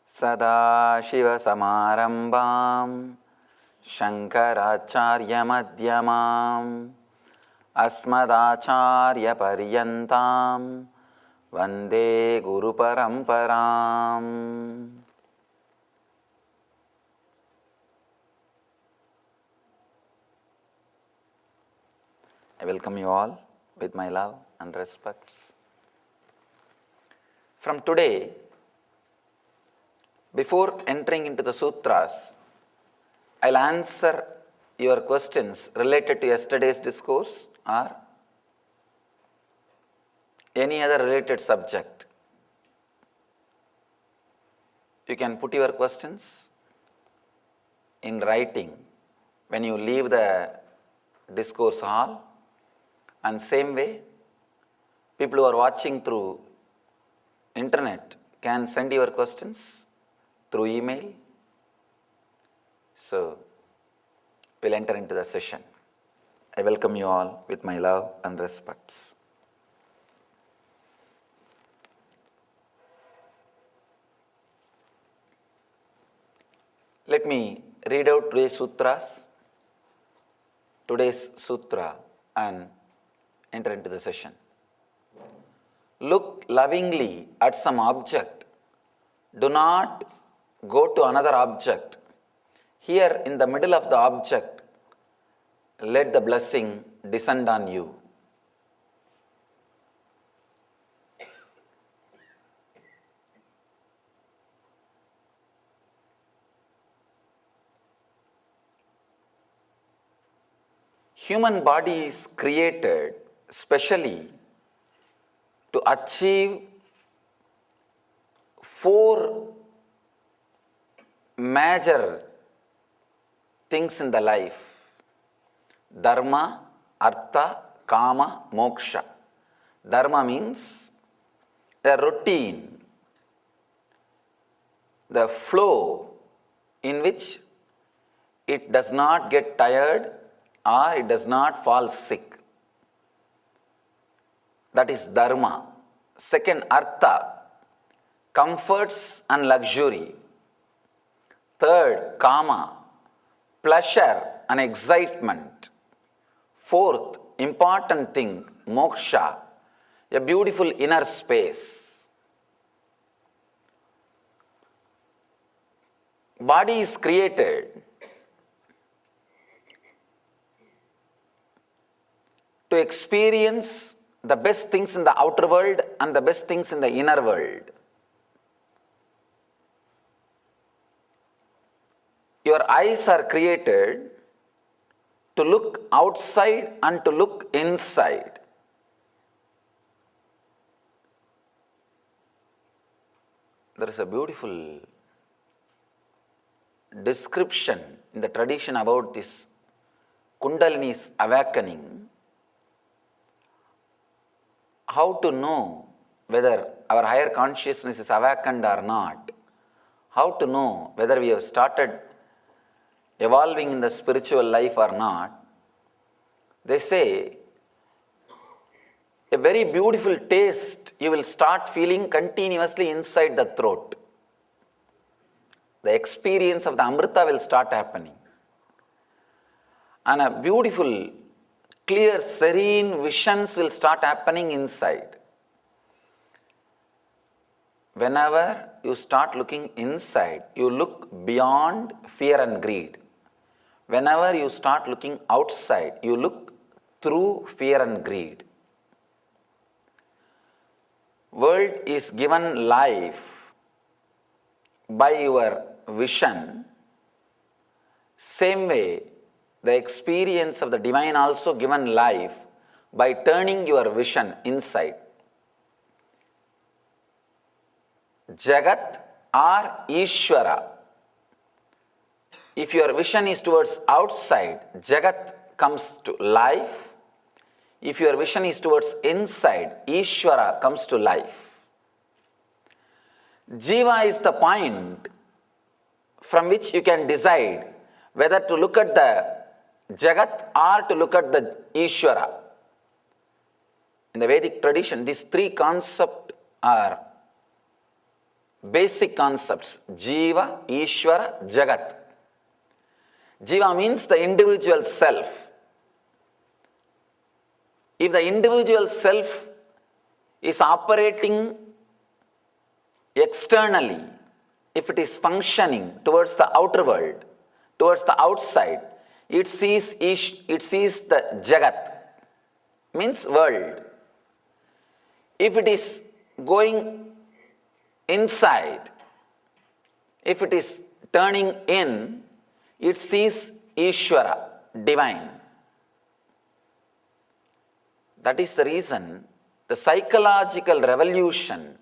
सदाशिवसमारम्भां शङ्कराचार्यमध्यमाम् अस्मदाचार्यपर्यन्तां वन्दे गुरुपरम्पराम्. I welcome you all with my love and respects. From today, before entering into the sutras, I'll answer your questions related to yesterday's discourse or any other related subject. You can put your questions in writing when you leave the discourse hall, and same way, people who are watching through internet can send your questions through email. So, we'll enter into the session. I welcome you all with my love and respects. Let me read out today's sutra, and enter into the session. Look lovingly at some object. Do not go to another object. Here in the middle of the object, let the blessing descend on you. Human body is created specially to achieve 4 major things in the life: dharma, artha, kama, moksha. Dharma means the routine, the flow in which it does not get tired or it does not fall sick. That is dharma. Second, artha, comforts and luxury. Third, kama, pleasure and excitement. Fourth, important thing, moksha, a beautiful inner space. Body is created to experience the best things in the outer world and the best things in the inner world. Your eyes are created to look outside and to look inside. There is a beautiful description in the tradition about this Kundalini's awakening. How to know whether our higher consciousness is awakened or not? How to know whether we have started evolving in the spiritual life or not? They say a very beautiful taste you will start feeling continuously inside the throat. The experience of the Amrita will start happening. And a beautiful, clear, serene visions will start happening inside. Whenever you start looking inside, you look beyond fear and greed. Whenever you start looking outside, you look through fear and greed. World is given life by your vision. Same way, the experience of the divine also given life by turning your vision inside. Jagat or Ishvara. If your vision is towards outside, Jagat comes to life. If your vision is towards inside, Ishvara comes to life. Jiva is the point from which you can decide whether to look at the Jagat or to look at the Ishvara. In the Vedic tradition, these 3 concepts are basic concepts. Jiva, Ishvara, Jagat. Jiva means the individual self. If the individual self is operating externally, if it is functioning towards the outer world, towards the outside, it sees the Jagat, means world. If it is going inside, if it is turning in, it sees Ishvara, divine. That is the reason the psychological revolution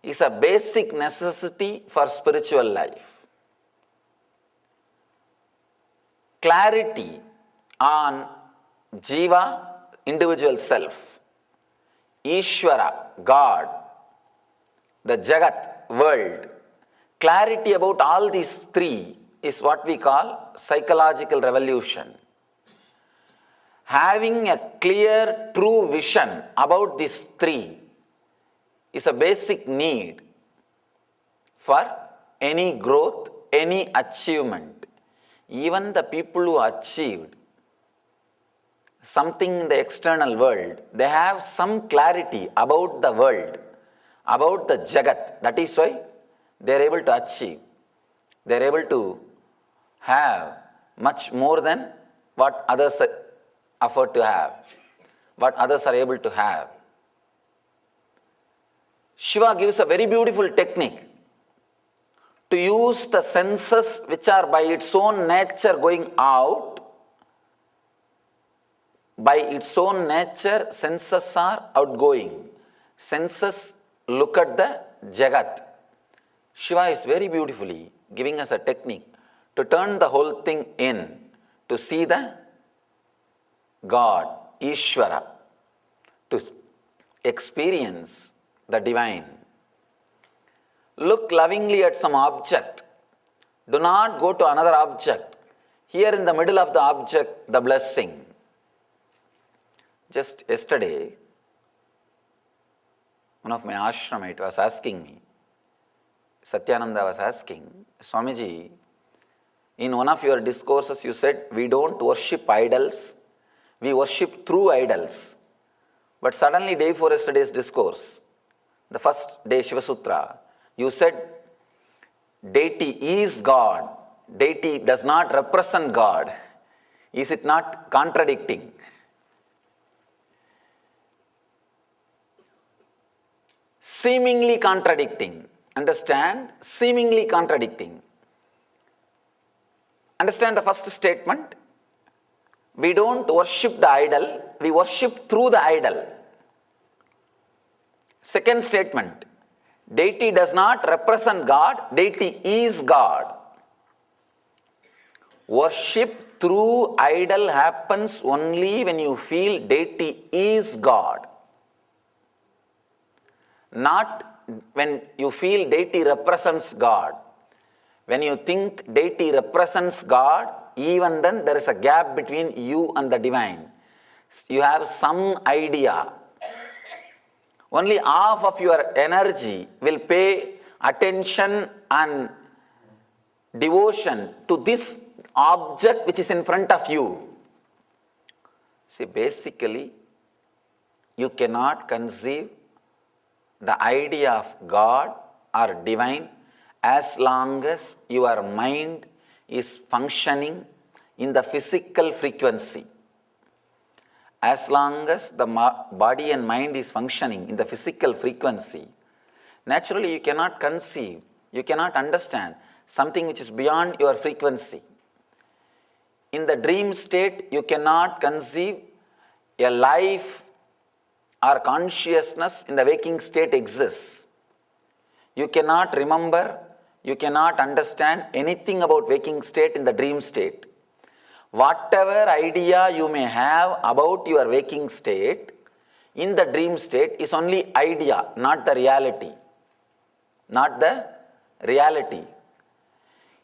is a basic necessity for spiritual life. Clarity on Jiva, individual self, Ishvara, God, the Jagat, world. Clarity about all these three is what we call psychological revolution. Having a clear, true vision about these three is a basic need for any growth, any achievement. Even the people who achieved something in the external world, they have some clarity about the world, about the Jagat. That is why they are able to achieve. They are able to have much more than what others afford to have, what others are able to have. Shiva gives a very beautiful technique to use the senses which are by its own nature going out. By its own nature, senses are outgoing. Senses look at the Jagat. Shiva is very beautifully giving us a technique to turn the whole thing in, to see the God, Ishvara, to experience the divine. Look lovingly at some object. Do not go to another object. Here in the middle of the object, the blessing. Just yesterday, one of my ashramite was asking me, Satyananda was asking, Swamiji, in one of your discourses you said, we don't worship idols, we worship through idols. But suddenly, day before yesterday's discourse, the first day Shiva Sutra, you said, deity is God, deity does not represent God. Is it not contradicting? Seemingly contradicting. Understand? Seemingly contradicting. Understand the first statement? We don't worship the idol, we worship through the idol. Second statement, deity does not represent God, deity is God. Worship through idol happens only when you feel deity is God. Not when you feel deity represents God. When you think deity represents God, even then there is a gap between you and the divine. You have some idea. Only half of your energy will pay attention and devotion to this object which is in front of you. See, basically, you cannot conceive the idea of God or divine as long as your mind is functioning in the physical frequency. As long as the body and mind is functioning in the physical frequency, naturally you cannot conceive, you cannot understand something which is beyond your frequency. In the dream state, you cannot conceive a life or consciousness in the waking state exists. You cannot remember, you cannot understand anything about waking state in the dream state. Whatever idea you may have about your waking state, in the dream state is only idea, not the reality. Not the reality.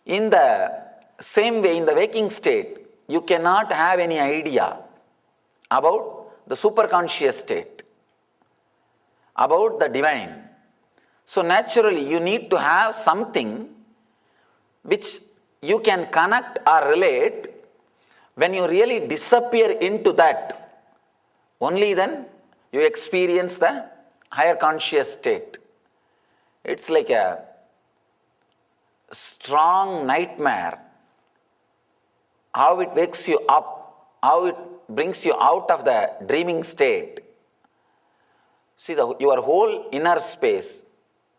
In the same way, in the waking state, you cannot have any idea about the superconscious state, about the divine. So naturally, you need to have something which you can connect or relate. When you really disappear into that, only then you experience the higher conscious state. It's like a strong nightmare, how it wakes you up, how it brings you out of the dreaming state. See, your whole inner space,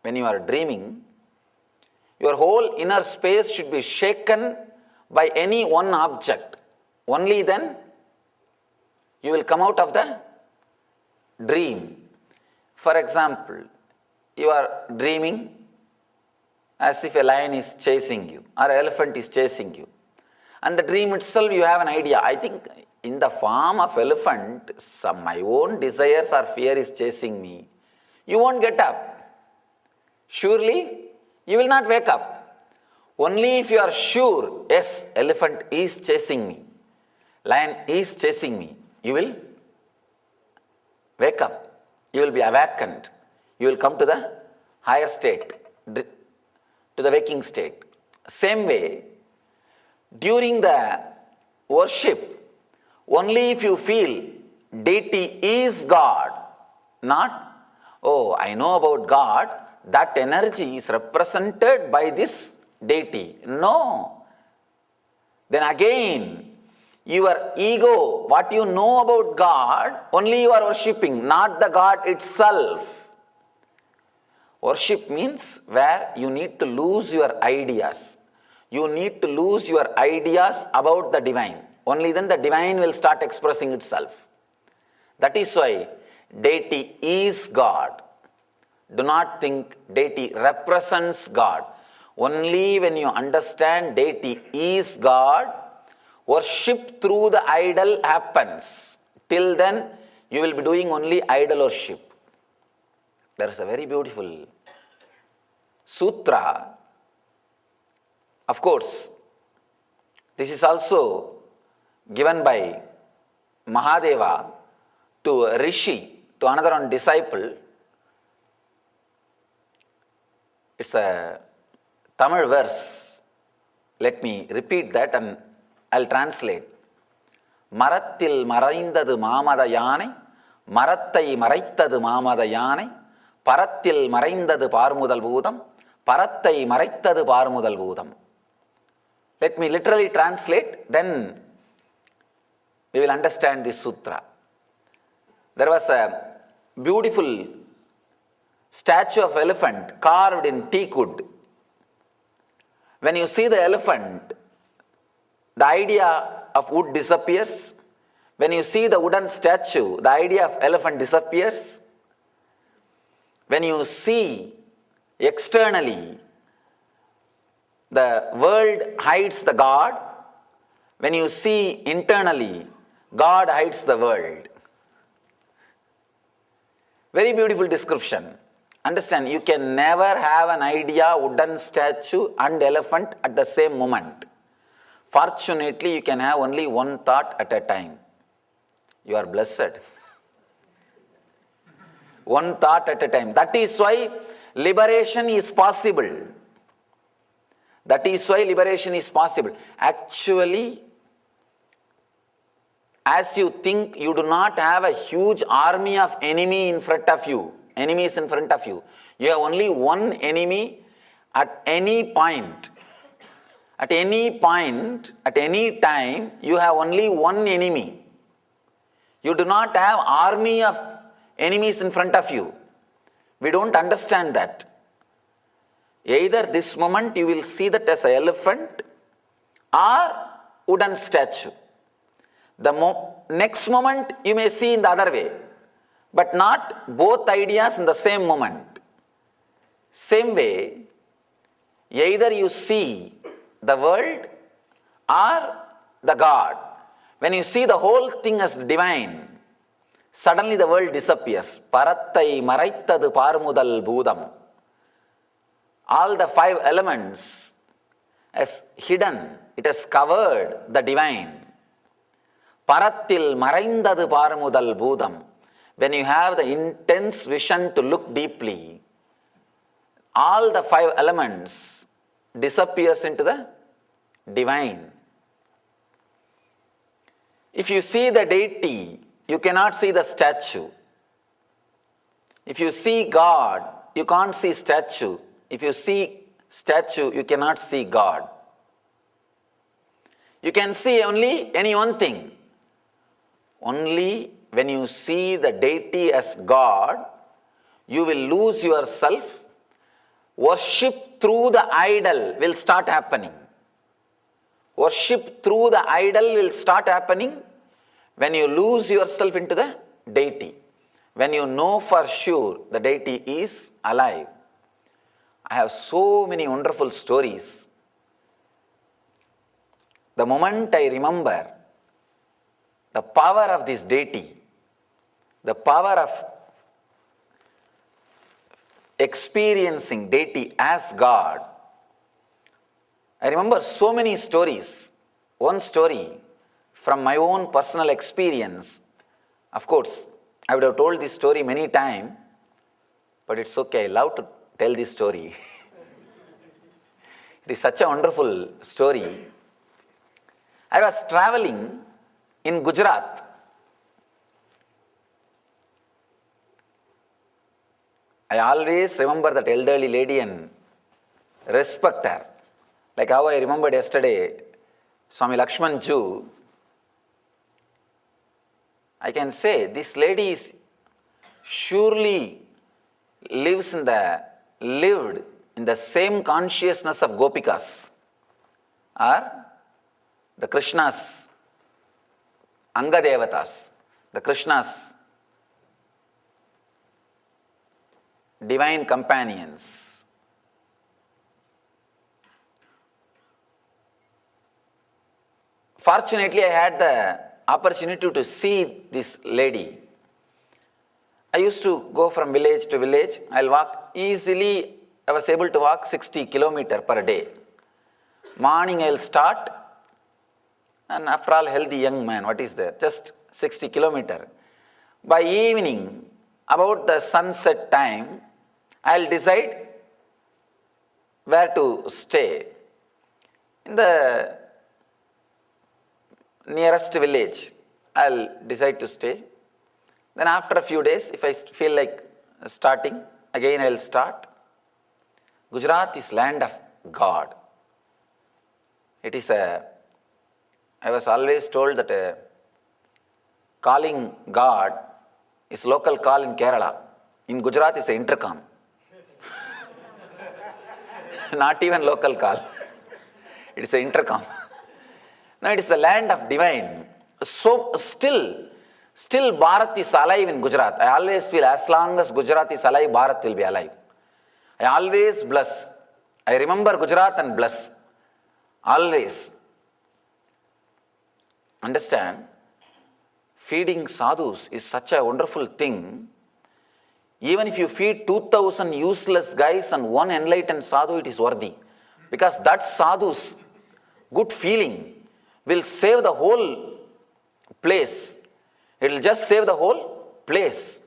when you are dreaming, your whole inner space should be shaken by any one object. Only then you will come out of the dream. For example, you are dreaming as if a lion is chasing you or an elephant is chasing you. And the dream itself, you have an idea. I think in the form of elephant, my own desires or fear is chasing me. You won't get up. Surely, you will not wake up. Only if you are sure, yes, elephant is chasing me, lion is chasing me, you will wake up. You will be awakened. You will come to the higher state, to the waking state. Same way, during the worship, only if you feel deity is God, not, oh, I know about God, that energy is represented by this deity. No. Then again, your ego, what you know about God, only you are worshipping, not the God itself. Worship means where you need to lose your ideas. You need to lose your ideas about the divine. Only then the divine will start expressing itself. That is why deity is God. Do not think deity represents God. Only when you understand deity is God, worship through the idol happens. Till then, you will be doing only idol worship. There is a very beautiful sutra. Of course, this is also given by Mahadeva to a rishi, to another one disciple. It's a Tamil verse. Let me repeat that and I'll translate. Marathil maraindadu மாமத யானை மரத்தை மறைத்தது மாமத யானை பரத்தில் மறைந்தது பார்முதல் பூதம் பரத்தை மறைத்தது பார்முதல் பூதம். Let me literally translate, then we will understand this sutra. There was a beautiful statue of elephant carved in teak wood. When you see the elephant, the idea of wood disappears. When you see the wooden statue, the idea of elephant disappears. When you see externally, the world hides the God. When you see internally, God hides the world. Very beautiful description. Understand, you can never have an idea, wooden statue and elephant at the same moment. Fortunately, you can have only one thought at a time. You are blessed. One thought at a time. That is why liberation is possible. That is why liberation is possible. Actually, as you think, you do not have a huge army of enemies in front of you. You have only one enemy at any point. At any point, at any time, you have only one enemy. You do not have army of enemies in front of you. We don't understand that. Either this moment you will see that as an elephant or wooden statue. The next moment you may see in the other way, but not both ideas in the same moment. Same way, either you see the world or the God. When you see the whole thing as divine, suddenly the world disappears. Parattai maraitthadu parmudal bhudam. All the five elements has hidden, it has covered the divine. Parattil maraindadu parmudal bhudam. When you have the intense vision to look deeply, all the five elements disappears into the divine. If you see the deity, you cannot see the statue. If you see God, you can't see statue. If you see statue, you cannot see God. You can see only any one thing. Only when you see the deity as God, you will lose yourself. Worship through the idol will start happening. Worship through the idol will start happening when you lose yourself into the deity. When you know for sure the deity is alive. I have so many wonderful stories. The moment I remember the power of this deity, the power of experiencing deity as God, I remember so many stories. One story from my own personal experience. Of course, I would have told this story many times, but it's okay. I love to tell this story. It is such a wonderful story. I was traveling in Gujarat. I always remember that elderly lady and respect her. Like how I remembered yesterday, Swami Lakshman Ju. I can say this lady is surely lived in the same consciousness of Gopikas or the Krishna's Anga Devatas, the Krishna's divine companions. Fortunately, I had the opportunity to see this lady. I used to go from village to village. I'll walk easily. I was able to walk 60 kilometers per day. Morning I'll start, and after all, healthy young man, what is there? Just 60 kilometers. By evening, about the sunset time, I'll decide where to stay. In the nearest village, I'll decide to stay. Then after a few days, if I feel like starting, again I'll start. Gujarat is land of God. It is I was always told that calling God is local call in Kerala. In Gujarat is an intercom. Not even local call. It is an intercom. Now it is the land of divine. So still Bharat is alive in Gujarat. I always feel as long as Gujarat is alive, Bharat will be alive. I always bless. I remember Gujarat and bless. Always. Understand, feeding sadhus is such a wonderful thing. Even if you feed 2,000 useless guys and one enlightened sadhu, it is worthy. Because that sadhu's good feeling will save the whole place. It will just save the whole place.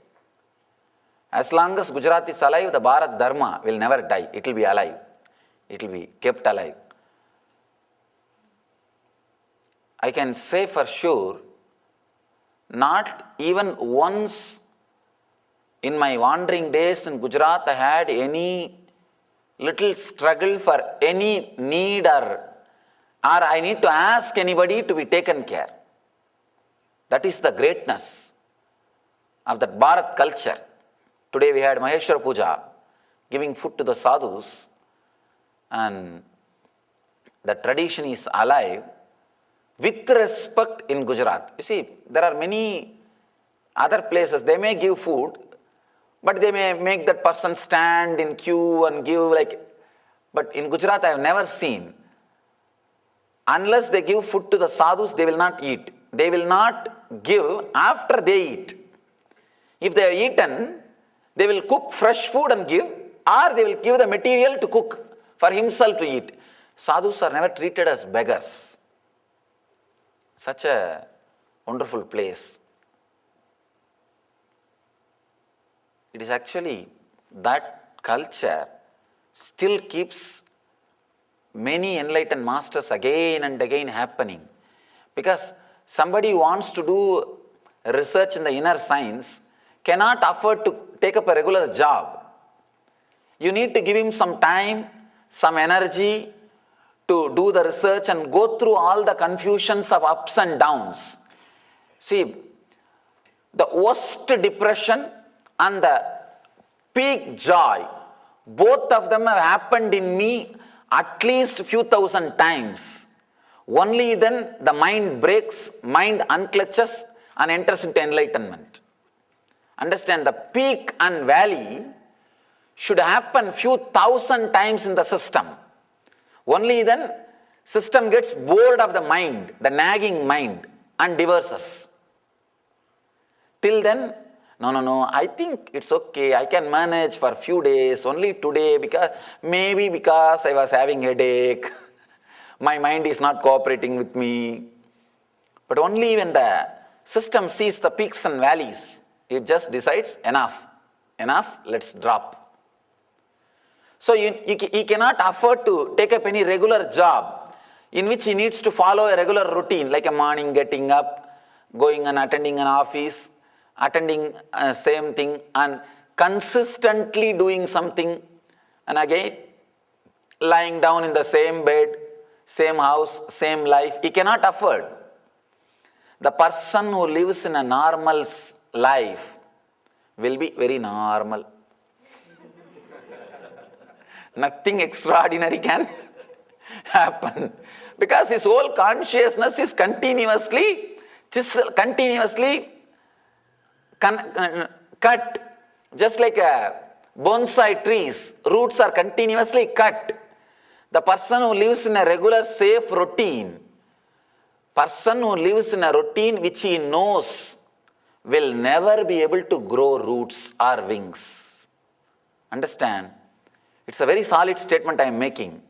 As long as Gujarat is alive, the Bharat Dharma will never die. It will be alive. It will be kept alive. I can say for sure, not even once in my wandering days in Gujarat I had any little struggle for any need or I need to ask anybody to be taken care. That is the greatness of that Bharat culture. Today we had Maheshwara Puja, giving food to the sadhus, and the tradition is alive with respect in Gujarat. You see, there are many other places, they may give food, but they may make that person stand in queue and give but in Gujarat I have never seen. Unless they give food to the sadhus, they will not eat. They will not give after they eat. If they have eaten, they will cook fresh food and give, or they will give the material to cook for himself to eat. Sadhus are never treated as beggars. Such a wonderful place. It is actually that culture still keeps many enlightened masters again and again happening. Because somebody who wants to do research in the inner science cannot afford to take up a regular job. You need to give him some time, some energy to do the research and go through all the confusions of ups and downs. See, the worst depression and the peak joy, both of them have happened in me at least few thousand times. Only then the mind breaks, mind unclutches and enters into enlightenment. Understand, the peak and valley should happen few thousand times in the system. Only then system gets bored of the mind, the nagging mind, and divorces. Till then, no, I think it's okay, I can manage for a few days, only today, because I was having headache, my mind is not cooperating with me. But only when the system sees the peaks and valleys, it just decides, enough, let's drop. So he cannot afford to take up any regular job in which he needs to follow a regular routine, like a morning getting up, going and attending an office, attending same thing and consistently doing something, and again lying down in the same bed, same house, same life. He cannot afford. The person who lives in a normal life will be very normal. Nothing extraordinary can happen because his whole consciousness is continuously cut, just like a bonsai trees, roots are continuously cut. The person who lives in a regular safe routine, person who lives in a routine which he knows will never be able to grow roots or wings. Understand? It's a very solid statement I am making.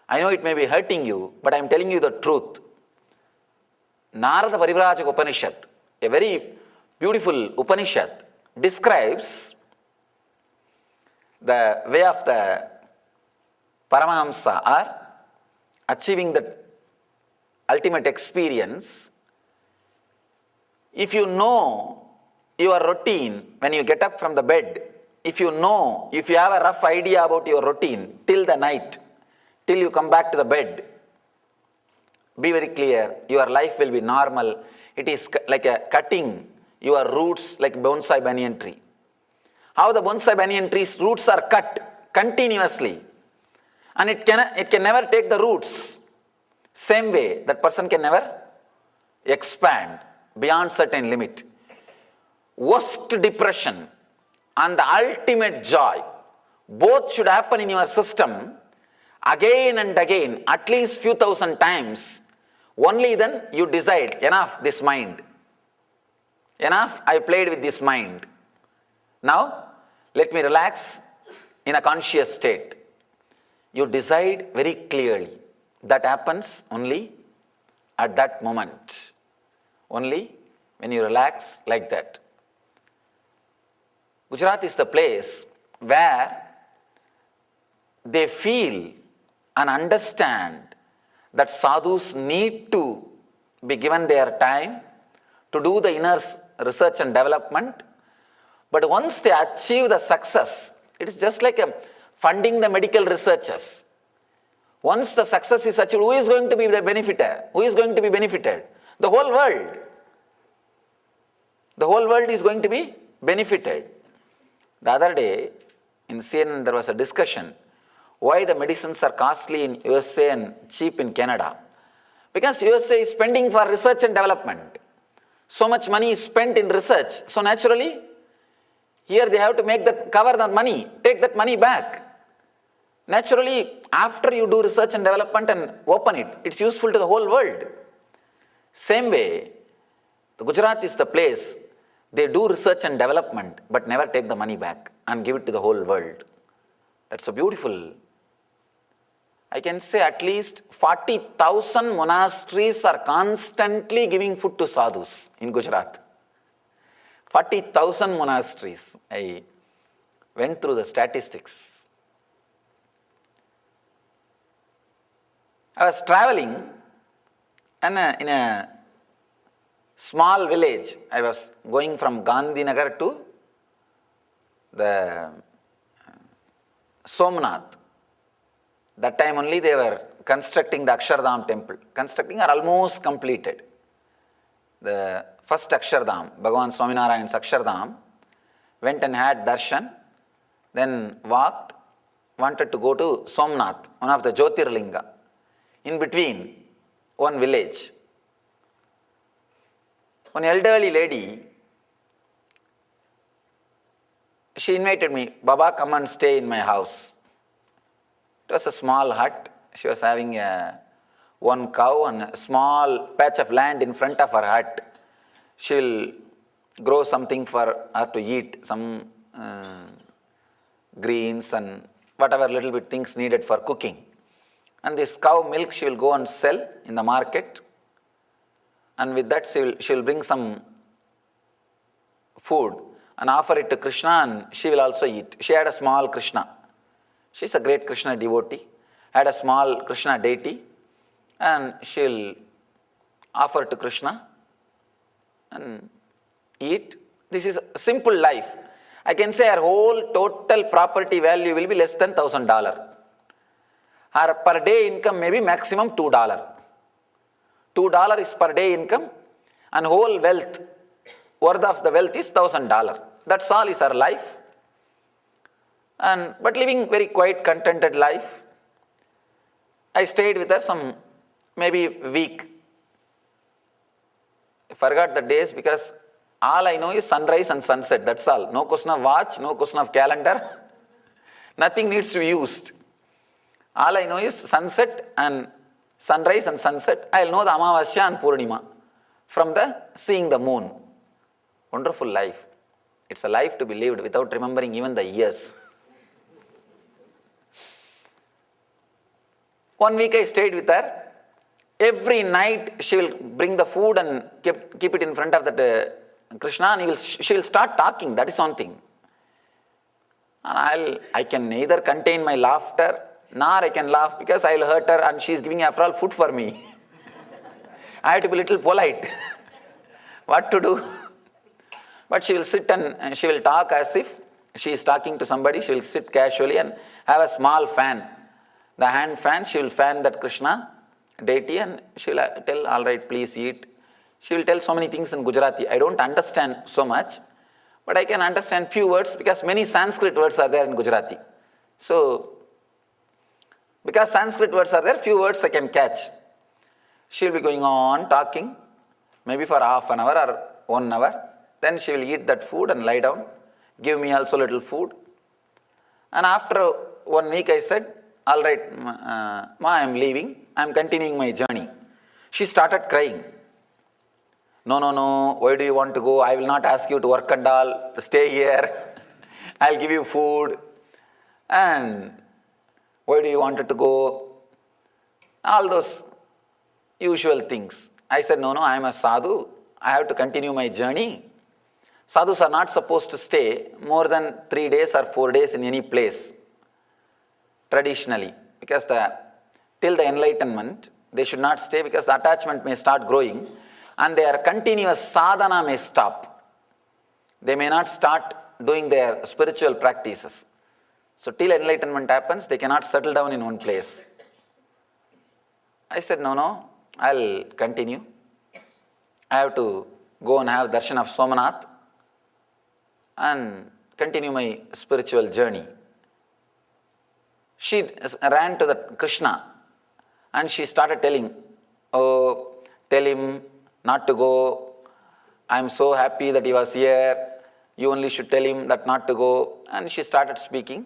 I know it may be hurting you, but I am telling you the truth. Narada Parivrajaka Upanishad, a very beautiful Upanishad, describes the way of the Paramahamsa or achieving the ultimate experience. If you know your routine when you get up from the bed, if you have a rough idea about your routine till the night, till you come back to the bed, be very clear, your life will be normal. It is like a cutting your roots like bonsai banyan tree. How the bonsai banyan tree's roots are cut continuously and it can never take the roots. Same way, that person can never expand beyond certain limit. Worst depression and the ultimate joy, both should happen in your system again and again, at least few thousand times. Only then you decide, enough this mind. Enough, I played with this mind. Now, let me relax in a conscious state. You decide very clearly. That happens only at that moment. Only when you relax like that. Gujarat is the place where they feel and understand that sadhus need to be given their time to do the inner research and development. But once they achieve the success, it is just like funding the medical researchers. Once the success is achieved, who is going to be the benefiter? Who is going to be benefited? The whole world. The whole world is going to be benefited. The other day, in CNN, there was a discussion why the medicines are costly in USA and cheap in Canada. Because USA is spending for research and development. So much money is spent in research. So naturally, here they have to cover the money, take that money back. Naturally, after you do research and development and open it, it's useful to the whole world. Same way, the Gujarat is the place they do research and development but never take the money back and give it to the whole world. That's a beautiful. I can say at least 40,000 monasteries are constantly giving food to sadhus in Gujarat. 40,000 monasteries. I went through the statistics. I was traveling and in a small village. I was going from Gandhinagar to the Somnath. That time only they were constructing the Akshardham temple. Constructing or almost completed. The first Akshardham, Bhagavan Swaminarayan's Akshardham, went and had darshan, then walked, wanted to go to Somnath, one of the Jyotirlinga. In between, one village. One elderly lady, she invited me, Baba, come and stay in my house. It was a small hut. She was having one cow and a small patch of land in front of her hut. She will grow something for her to eat, some greens and whatever little bit things needed for cooking. And this cow milk she will go and sell in the market. And with that she will bring some food and offer it to Krishna, and she will also eat. She had a small Krishna. She is a great Krishna devotee. Had a small Krishna deity, and she will offer to Krishna and eat. This is a simple life. I can say her whole total property value will be less than $1,000. Her per day income may be maximum $2. $2 is per day income, and whole wealth, worth of the wealth is $1,000. That's all is her life. But living very quiet, contented life. I stayed with her some maybe week. I forgot the days because all I know is sunrise and sunset. That's all. No question of watch, no question of calendar. Nothing needs to be used. All I know is sunset and sunrise and sunset. I'll know the Amavasya and Purnima from the seeing the moon. Wonderful life. It's a life to be lived without remembering even the years. 1 week I stayed with her. Every night she will bring the food and keep it in front of that Krishna, and she will start talking. That is one thing. And I can neither contain my laughter nor I can laugh because I will hurt her, and she is giving after all food for me. I have to be a little polite. What to do? But she will sit and she will talk as if she is talking to somebody. She will sit casually and have a small fan. The hand fan, she will fan that Krishna deity, and she will tell, all right, please eat. She will tell so many things in Gujarati. I don't understand so much, but I can understand few words because many Sanskrit words are there in Gujarati. So, because Sanskrit words are there, few words I can catch. She will be going on talking, maybe for half an hour or 1 hour. Then she will eat that food and lie down, give me also little food. And after 1 week I said, all right, Ma, I am leaving. I am continuing my journey. She started crying. No, why do you want to go? I will not ask you to work and all. Stay here. I'll give you food. And why do you want to go? All those usual things. I said, no, I am a sadhu. I have to continue my journey. Sadhus are not supposed to stay more than 3 days or 4 days in any place, traditionally, because till the enlightenment, they should not stay because the attachment may start growing and their continuous sadhana may stop. They may not start doing their spiritual practices. So till enlightenment happens, they cannot settle down in one place. I said, no, I'll continue. I have to go and have darshan of Somnath and continue my spiritual journey. She ran to the Krishna and she started telling, oh, tell him not to go. I am so happy that he was here. You only should tell him that not to go. And she started speaking.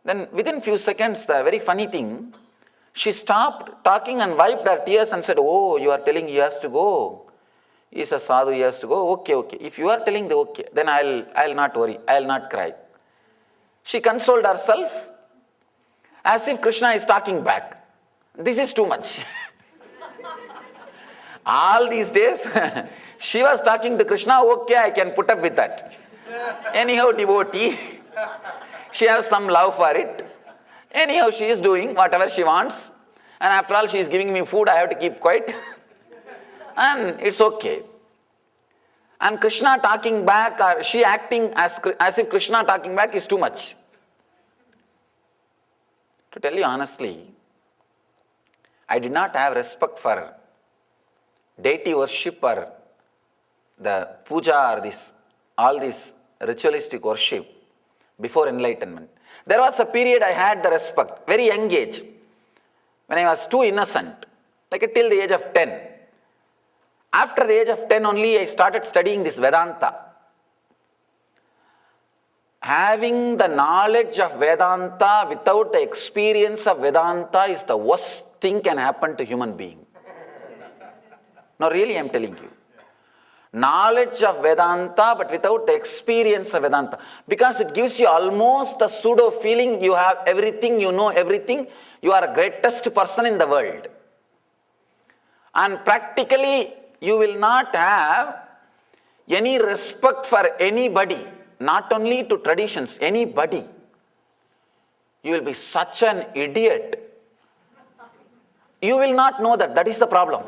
Then within few seconds, the very funny thing, she stopped talking and wiped her tears and said, oh, you are telling he has to go. He is a sadhu, he has to go. Okay. If you are telling the okay, then I'll not worry. I'll not cry. She consoled herself as if Krishna is talking back. This is too much. All these days, she was talking to Krishna, okay, I can put up with that. Anyhow, devotee, she has some love for it. Anyhow, she is doing whatever she wants. And after all, she is giving me food, I have to keep quiet. And it's okay. And Krishna talking back, or she acting as if Krishna talking back is too much. To tell you honestly, I did not have respect for deity worship or the puja or all this ritualistic worship before enlightenment. There was a period I had the respect, very young age, when I was too innocent, like till the age of 10. After the age of 10 only, I started studying this Vedanta. Having the knowledge of Vedanta without the experience of Vedanta is the worst thing can happen to human being. No, really, I am telling you. Knowledge of Vedanta, but without the experience of Vedanta. Because it gives you almost a pseudo feeling you have everything, you know everything, you are the greatest person in the world. And practically, you will not have any respect for anybody, not only to traditions, anybody. You will be such an idiot. You will not know that. That is the problem.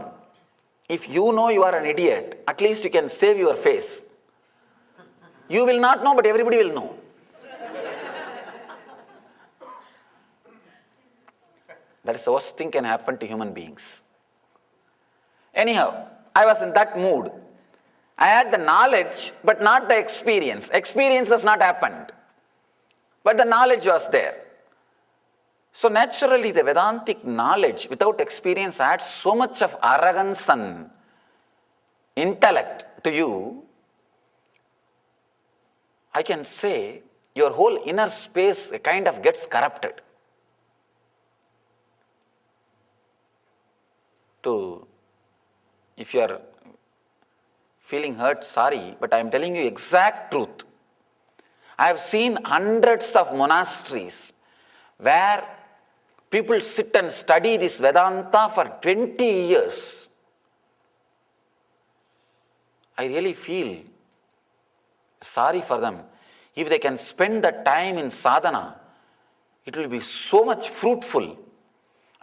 If you know you are an idiot, at least you can save your face. You will not know, but everybody will know. That is the worst thing can happen to human beings. Anyhow, I was in that mood. I had the knowledge, but not the experience. Experience has not happened. But the knowledge was there. So naturally, the Vedantic knowledge without experience adds so much of arrogance and intellect to you. I can say your whole inner space kind of gets corrupted. If you are feeling hurt, sorry, but I am telling you exact truth. I have seen hundreds of monasteries where people sit and study this Vedanta for 20 years. I really feel sorry for them. If they can spend the time in sadhana, it will be so much fruitful.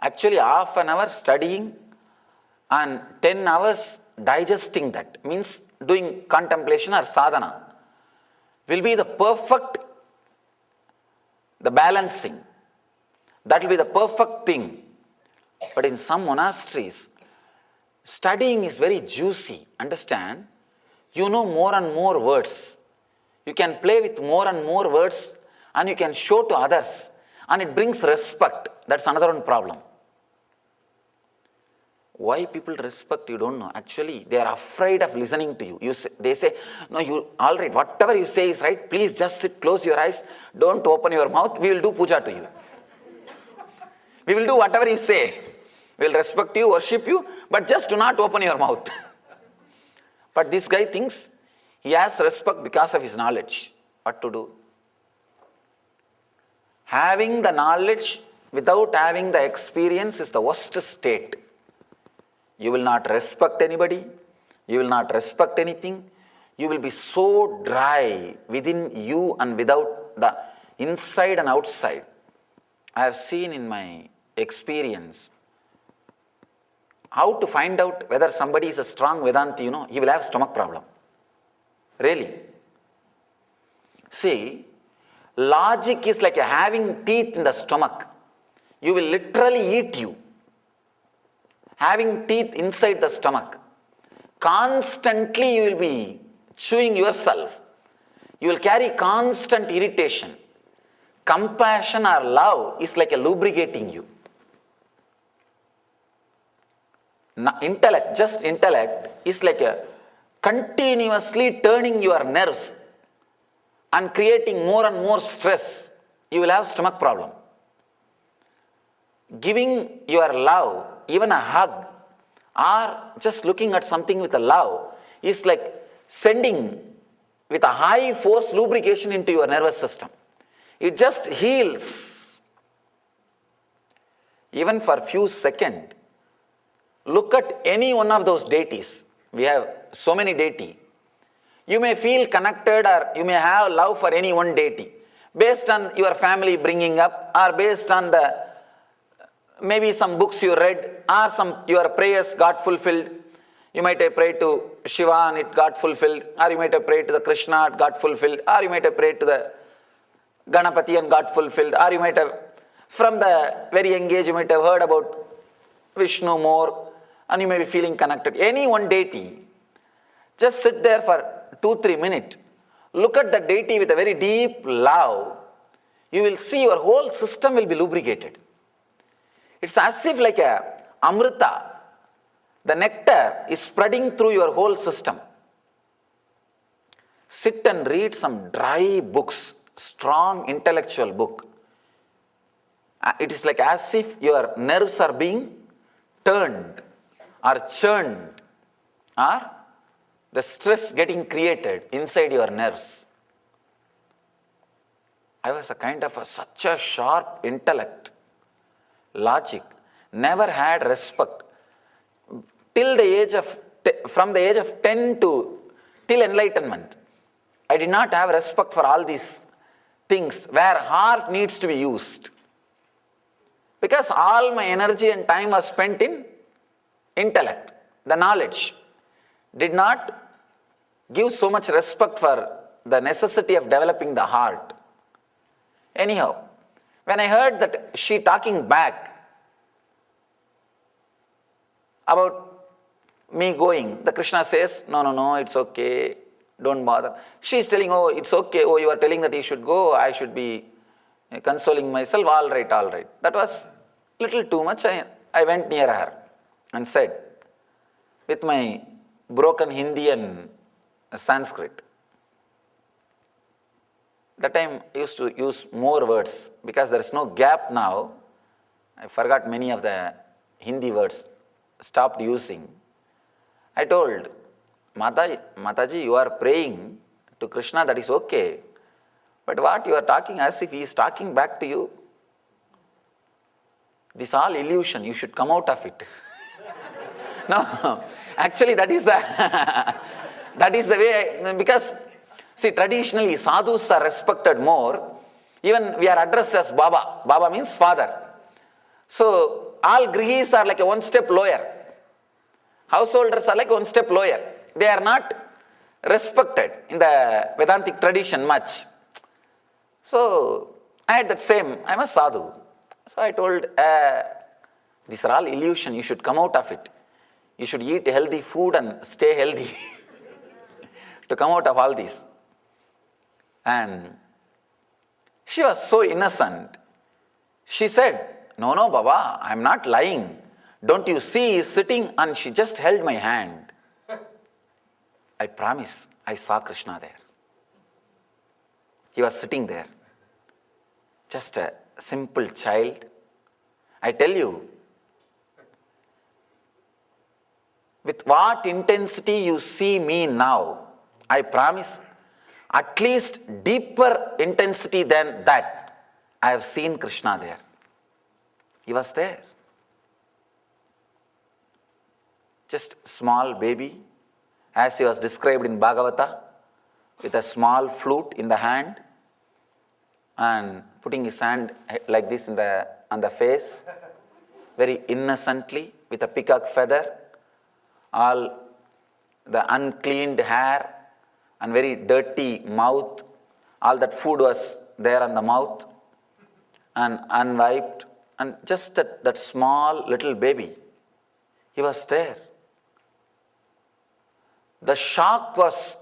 Actually, half an hour studying and 10 hours digesting that, means doing contemplation or sadhana, will be the perfect, the balancing. That will be the perfect thing. But in some monasteries, studying is very juicy. Understand? You know more and more words. You can play with more and more words and you can show to others. And it brings respect. That's another one problem. Why people respect, you don't know. Actually, they are afraid of listening to you. They say, no, you all right, whatever you say is right. Please just sit, close your eyes. Don't open your mouth. We will do puja to you. We will do whatever you say. We will respect you, worship you, but just do not open your mouth. But this guy thinks he has respect because of his knowledge. What to do? Having the knowledge without having the experience is the worst state. You will not respect anybody. You will not respect anything. You will be so dry within you and without the inside and outside. I have seen in my experience how to find out whether somebody is a strong Vedanti, he will have stomach problem. Really. See, logic is like having teeth in the stomach. You will literally eat you. Having teeth inside the stomach. Constantly you will be chewing yourself. You will carry constant irritation. Compassion or love is like a lubricating you. Intellect, just intellect, is like a continuously turning your nerves and creating more and more stress. You will have stomach problem. Giving your love, even a hug, or just looking at something with a love, is like sending with a high force lubrication into your nervous system. It just heals. Even for a few seconds, look at any one of those deities. We have so many deities. You may feel connected or you may have love for any one deity based on your family bringing up or based on the maybe some books you read, or some your prayers got fulfilled. You might have prayed to Shiva and it got fulfilled, or you might have prayed to the Krishna, it got fulfilled, or you might have prayed to the Ganapati and got fulfilled, or you might have, from the very young age, you might have heard about Vishnu more, and you may be feeling connected. Any one deity, just sit there for 2-3 minutes, look at the deity with a very deep love, you will see your whole system will be lubricated. It's as if like a amrita, the nectar is spreading through your whole system. Sit and read some dry books, strong intellectual book. It is like as if your nerves are being turned or churned, or the stress getting created inside your nerves. I was a kind of such a sharp intellect, logic, never had respect. Till the age of, from the age of 10 to till enlightenment, I did not have respect for all these things where heart needs to be used. Because all my energy and time was spent in intellect, the knowledge. Did not give so much respect for the necessity of developing the heart. Anyhow, when I heard that she talking back about me going, the Krishna says, no, it's okay, don't bother. She is telling, oh, it's okay, oh, you are telling that you should go, I should be consoling myself, all right. That was little too much. I went near her and said, with my broken Hindi and Sanskrit. That time I used to use more words because there is no gap now. I forgot many of the Hindi words, stopped using. I told, Mataji, you are praying to Krishna, that is okay. But what you are talking as if he is talking back to you. This all illusion, you should come out of it. No, actually that is the way, because see, traditionally sadhus are respected more. Even we are addressed as Baba. Baba means father. So all grihis are like a one-step lower. Householders are like one step lower. They are not respected in the Vedantic tradition much. So I had that same, I'm a sadhu. So I told, these are all illusion, you should come out of it. You should eat healthy food and stay healthy to come out of all these. And she was so innocent. She said, no, Baba, I'm not lying. Don't you see, he's sitting, and she just held my hand. I promise, I saw Krishna there. He was sitting there. Just a simple child. I tell you, with what intensity you see me now, I promise, at least deeper intensity than that, I have seen Krishna there. He was there. Just small baby, as he was described in Bhagavata, with a small flute in the hand and putting his hand like this on the face, very innocently, with a peacock feather, all the uncleaned hair and very dirty mouth, all that food was there on the mouth and unwiped, and just that small little baby, he was there. The shock was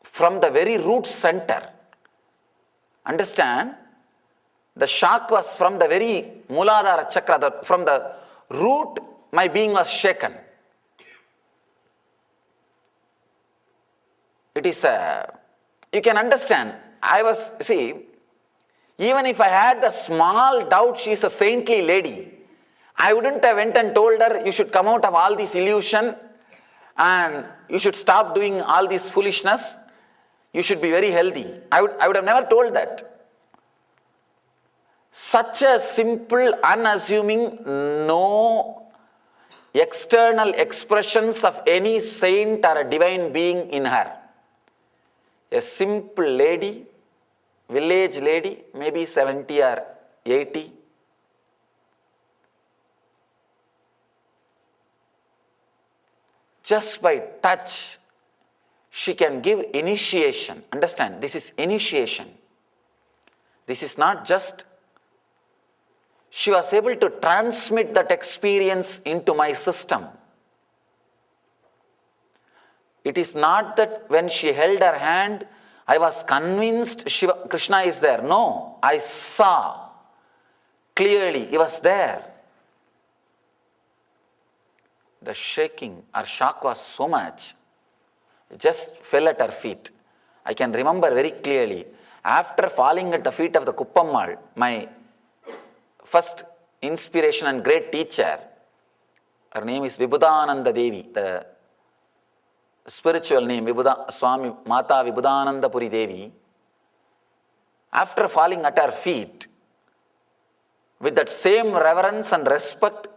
from the very root center. Understand? The shock was from the very Muladhara chakra, from the root my being was shaken. It is, you can understand, even if I had the small doubt she is a saintly lady, I wouldn't have went and told her, you should come out of all this illusion and you should stop doing all this foolishness. You should be very healthy. I would have never told that. Such a simple, unassuming, no external expressions of any saint or a divine being in her. A simple lady, village lady, maybe 70 or 80. Just by touch, she can give initiation. Understand, this is initiation. This is not just, she was able to transmit that experience into my system. It is not that when she held her hand, I was convinced Krishna is there. No, I saw clearly he was there. The shaking or shock was so much, it just fell at her feet. I can remember very clearly, after falling at the feet of the Kuppammal, my first inspiration and great teacher, her name is Vibhudananda Devi, the spiritual name, Swami Mata Vibhudananda Puri Devi. After falling at her feet, with that same reverence and respect,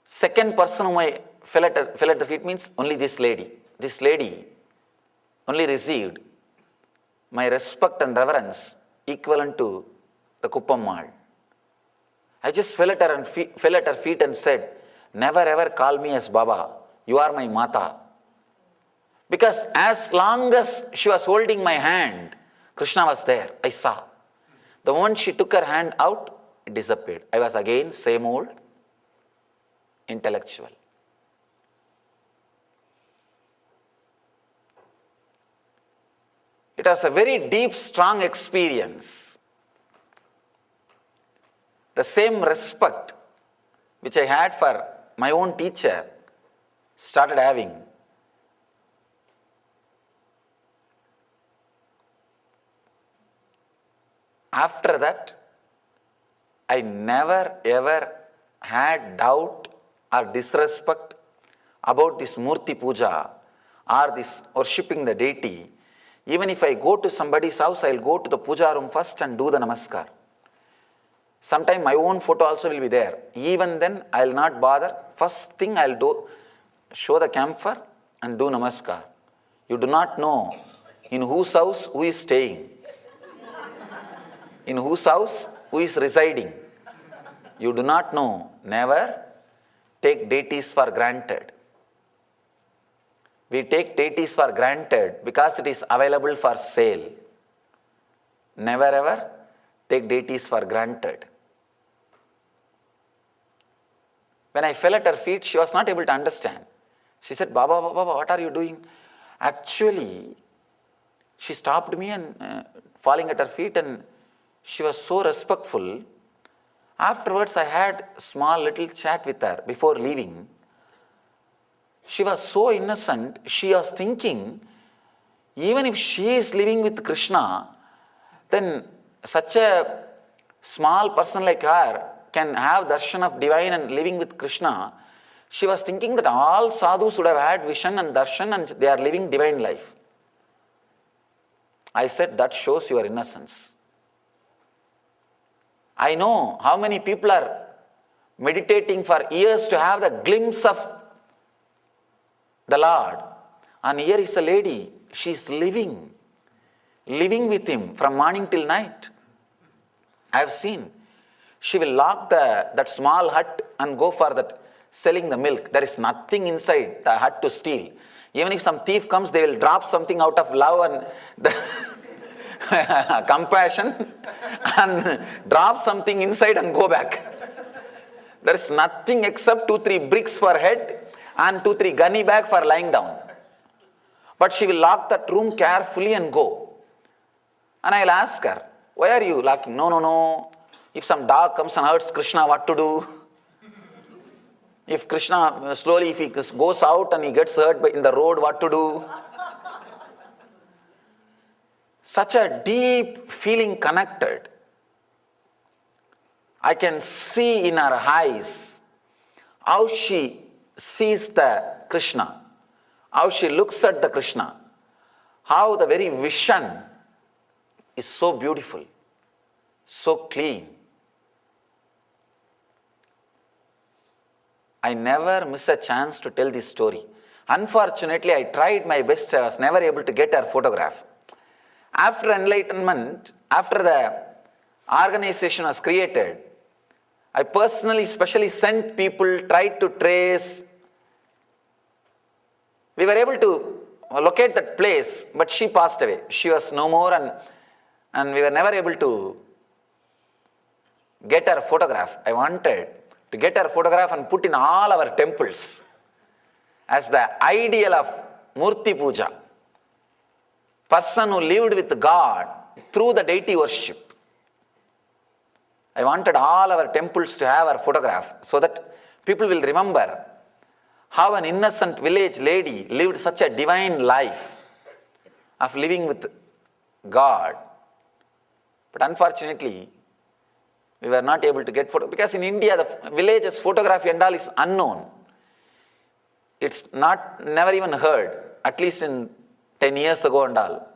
second person whom I fell at the feet means only this lady. This lady only received my respect and reverence equivalent to the Kuppammal. I just fell at her feet and said, never ever call me as Baba. You are my Mata. Because as long as she was holding my hand, Krishna was there. I saw. The moment she took her hand out, it disappeared. I was again same old intellectual. It was a very deep, strong experience. The same respect which I had for my own teacher started having. After that, I never ever had doubt or disrespect about this Murti Puja or this worshipping the deity. Even if I go to somebody's house, I'll go to the puja room first and do the namaskar. Sometime my own photo also will be there. Even then, I'll not bother. First thing I'll do, show the camphor and do namaskar. You do not know in whose house who is staying. In whose house who is residing. You do not know. Never take deities for granted. We take deities for granted because it is available for sale. Never ever take deities for granted. When I fell at her feet, she was not able to understand. She said, Baba, what are you doing? Actually, she stopped me and falling at her feet, and she was so respectful. Afterwards, I had a small little chat with her before leaving. She was so innocent, she was thinking, even if she is living with Krishna, then such a small person like her can have darshan of divine and living with Krishna. She was thinking that all sadhus would have had vision and darshan and they are living divine life. I said, that shows your innocence. I know how many people are meditating for years to have the glimpse of the Lord. And here is a lady, she is living with him from morning till night. I have seen. She will lock that small hut and go for that selling the milk. There is nothing inside the hut to steal. Even if some thief comes, they will drop something out of love and the compassion and drop something inside and go back. There is nothing except 2-3 bricks for head and 2-3 gunny bag for lying down. But she will lock that room carefully and go. And I will ask her, why are you locking? No. If some dog comes and hurts Krishna, what to do? If Krishna, slowly, if he goes out and he gets hurt in the road, what to do? Such a deep feeling connected. I can see in her eyes how she sees the Krishna, how she looks at the Krishna, how the very vision is so beautiful, so clean. I never miss a chance to tell this story. Unfortunately, I tried my best, I was never able to get her photograph. After enlightenment, after the organization was created, I personally, specially sent people, tried to trace We were able to locate that place, but she passed away. She was no more, and we were never able to get her photograph. I wanted to get her photograph and put in all our temples as the ideal of Murti Puja. Person who lived with God through the deity worship. I wanted all our temples to have her photograph so that people will remember how an innocent village lady lived such a divine life of living with God. But unfortunately, we were not able to get photo, because in India the village's photography and all is unknown. It's never even heard, at least in 10 years ago and all.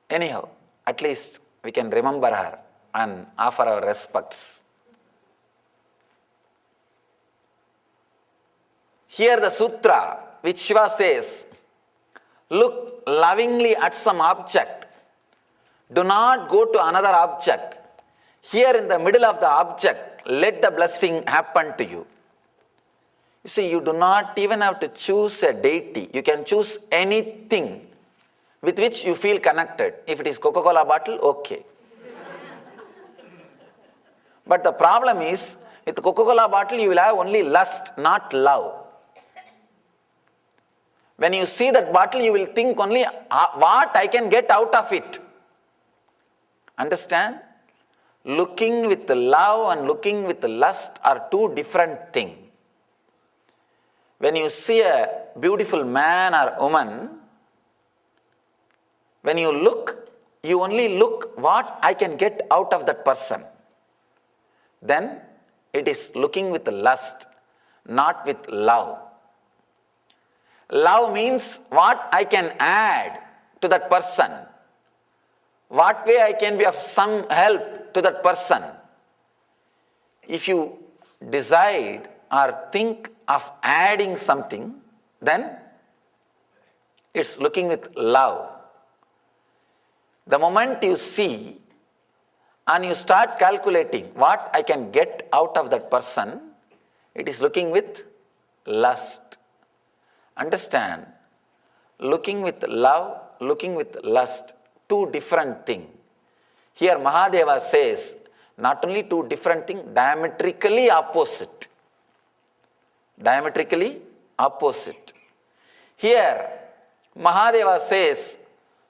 Anyhow, at least we can remember her and offer our respects. Here the sutra which Shiva says, look lovingly at some object. Do not go to another object. Here in the middle of the object, let the blessing happen to you. You see, you do not even have to choose a deity. You can choose anything with which you feel connected. If it is Coca-Cola bottle, okay. But the problem is, with Coca-Cola bottle, you will have only lust, not love. When you see that bottle, you will think only what I can get out of it. Understand? Looking with love and looking with lust are two different things. When you see a beautiful man or woman, when you look, you only look what I can get out of that person. Then it is looking with lust, not with love. Love means what I can add to that person. What way I can be of some help to that person. If you decide or think of adding something, then it's looking with love. The moment you see and you start calculating what I can get out of that person, it is looking with lust. Understand? Looking with love, looking with lust, two different things. Here Mahadeva says, not only two different things, diametrically opposite. Diametrically opposite. Here Mahadeva says,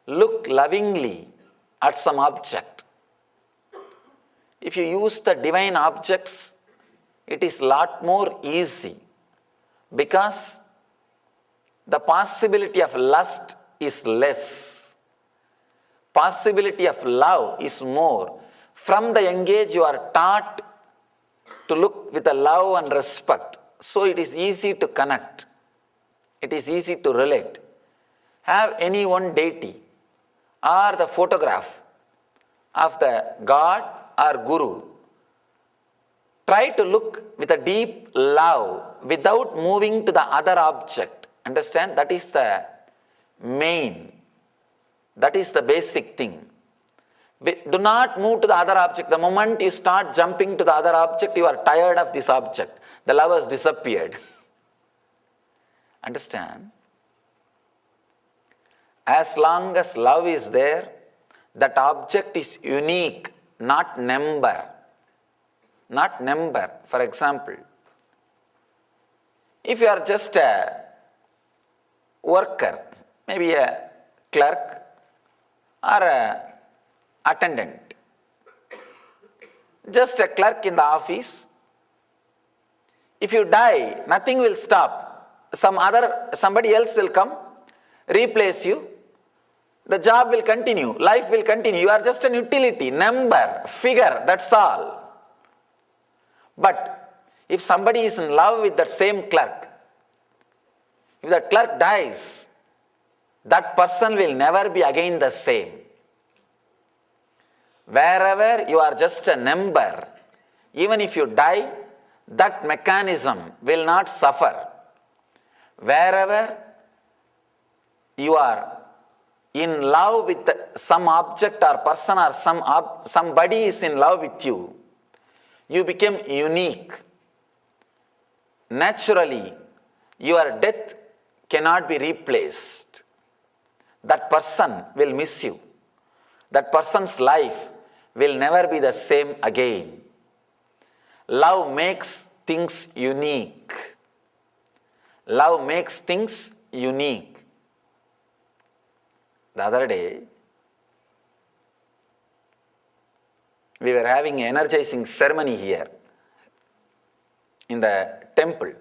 look lovingly at some object. If you use the divine objects, it is lot more easy, because the possibility of lust is less. Possibility of love is more. From the young age you are taught to look with a love and respect. So it is easy to connect. It is easy to relate. Have any one deity or the photograph of the God or Guru. Try to look with a deep love without moving to the other object. Understand? That is the main. That is the basic thing. Do not move to the other object. The moment you start jumping to the other object, you are tired of this object. The love has disappeared. Understand? As long as love is there, that object is unique, not number. Not number. For example, if you are just a worker, maybe a clerk or a attendant, just a clerk in the office, if you die, nothing will stop. Somebody else will come, replace you. The job will continue, life will continue. You are just an utility, number, figure, that's all. But if somebody is in love with that same clerk, if that clerk dies, that person will never be again the same. Wherever you are just a number, even if you die, that mechanism will not suffer. Wherever you are in love with some object or person or somebody is in love with you, you become unique. naturally your death cannot be replaced. That person will miss you. That person's life will never be the same again. Love makes things unique. Love makes things unique. The other day, we were having an energizing ceremony here in the temple.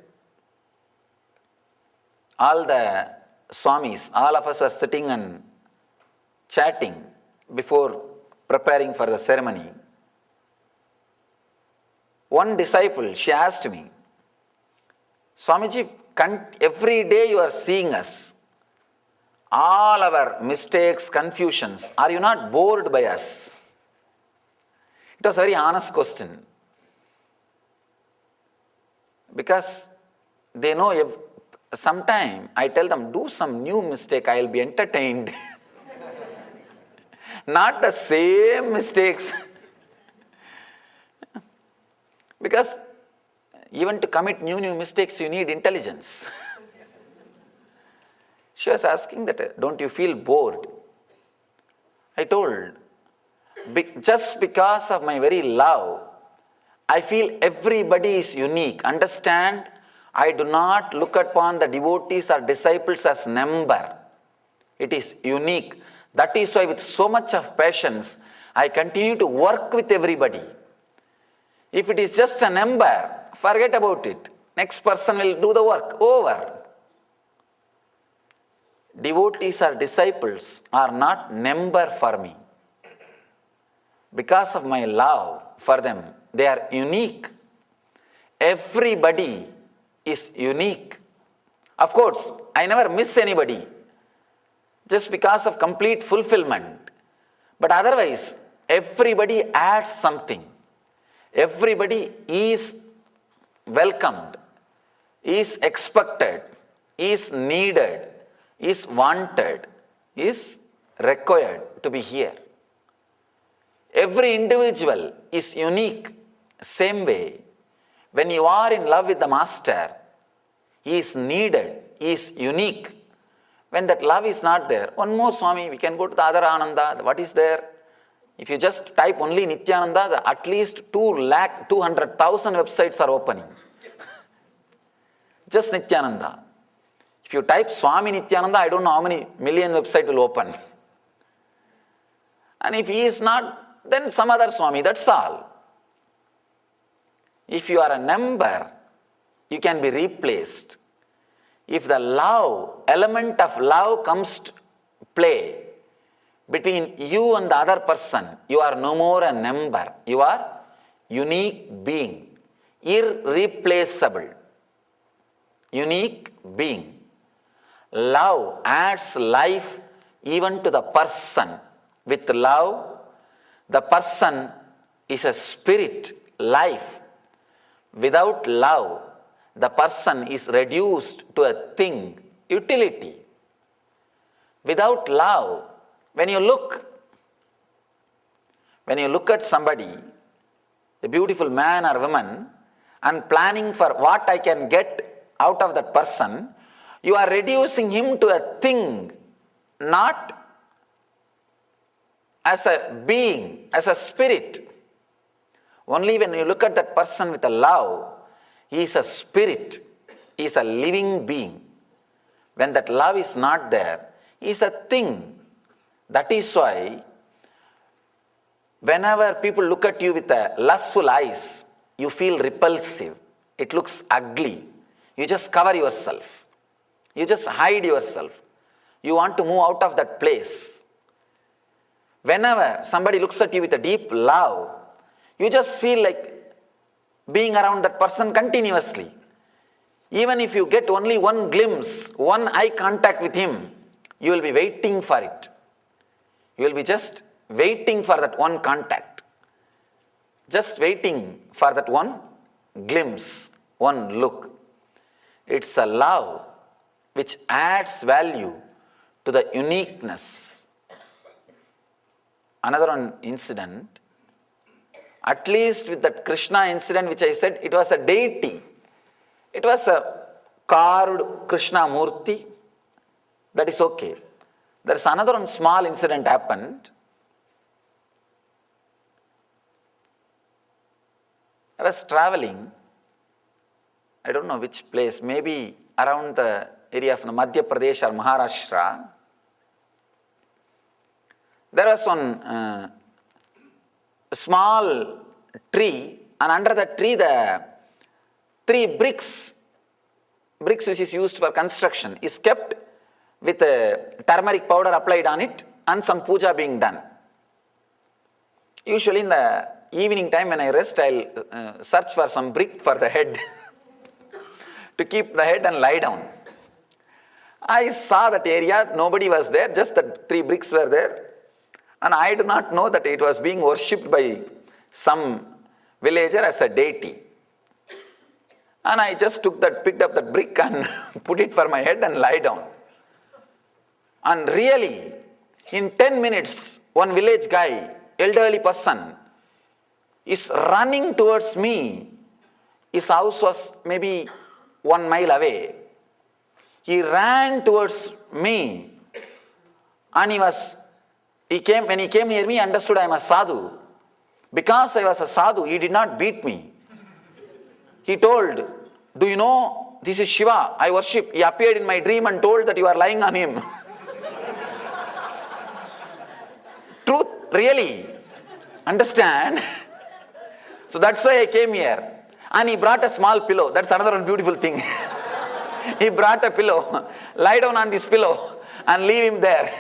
All the Swamis, all of us are sitting and chatting before preparing for the ceremony. One disciple, she asked me, Swamiji, every day you are seeing us, all our mistakes, confusions, are you not bored by us? It was a very honest question. Because they know, sometime I tell them, do some new mistake, I will be entertained. Not the same mistakes. Because even to commit new mistakes, you need intelligence. She was asking that, don't you feel bored? I told, just because of my very love, I feel everybody is unique. Understand, I do not look upon the devotees or disciples as number. It is unique. That is why with so much of patience, I continue to work with everybody. If it is just a number, forget about it. Next person will do the work. Over. Devotees or disciples are not number for me. Because of my love for them, they are unique. Everybody is unique. Of course, I never miss anybody just because of complete fulfillment. But otherwise, everybody adds something. Everybody is welcomed, is expected, is needed, is wanted, is required to be here. Every individual is unique. Same way, when you are in love with the Master, he is needed, he is unique. When that love is not there, one more Swami, we can go to the other Ananda. What is there? If you just type only Nityananda, at least 200,000 websites are opening. Just Nityananda. If you type Swami Nityananda, I don't know how many million websites will open. And if he is not, then some other Swami, that's all. If you are a number, you can be replaced. If the love, element of love comes to play between you and the other person, you are no more a number. You are unique being, irreplaceable, unique being. Love adds life even to the person. With love, the person is a spirit, life. Without love, the person is reduced to a thing, utility. Without love, when you look at somebody, a beautiful man or woman, and planning for what I can get out of that person, you are reducing him to a thing, not as a being, as a spirit. Only when you look at that person with a love, he is a spirit, he is a living being. When that love is not there, he is a thing. That is why whenever people look at you with lustful eyes, you feel repulsive. It looks ugly. You just cover yourself. You just hide yourself. You want to move out of that place. Whenever somebody looks at you with a deep love, you just feel like being around that person continuously. Even if you get only one glimpse, one eye contact with him, you will be waiting for it. You will be just waiting for that one contact. Just waiting for that one glimpse, one look. It's a love which adds value to the uniqueness. Another one incident, at least with that Krishna incident which I said, it was a deity. It was a carved Krishna Murti. That is okay. There is another one small incident happened. I was traveling, I don't know which place, maybe around the area of Madhya Pradesh or Maharashtra. There was one small tree, and under the tree the 3 bricks which is used for construction is kept with turmeric powder applied on it and some puja being done. Usually in the evening time when I rest, I'll search for some brick for the head to keep the head and lie down. I saw that area, nobody was there, just the 3 bricks were there, and I did not know that it was being worshipped by some villager as a deity. And I just picked up that brick and put it for my head and lie down. And really, in 10 minutes, one village guy, elderly person, is running towards me. His house was maybe 1 mile away. He ran towards me, and when he came near me, he understood I am a sadhu. Because I was a sadhu, he did not beat me. He told, do you know, this is Shiva, I worship. He appeared in my dream and told that you are lying on him. Truth, really. Understand? So that's why I came here. And he brought a small pillow. That's another one beautiful thing. He brought a pillow. Lie down on this pillow and leave him there.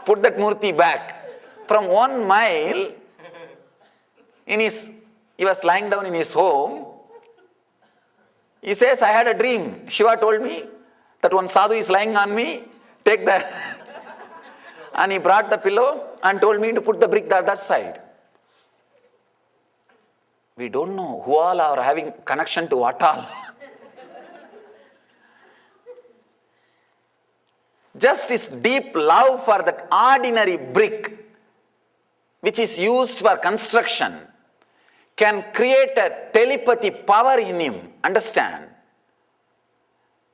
Put that murti back. From 1 mile, he was lying down in his home. He says, I had a dream. Shiva told me that one sadhu is lying on me. Take the... And he brought the pillow and told me to put the brick that side. We don't know who all are having connection to what all. Just his deep love for that ordinary brick, which is used for construction, can create a telepathy power in him. Understand?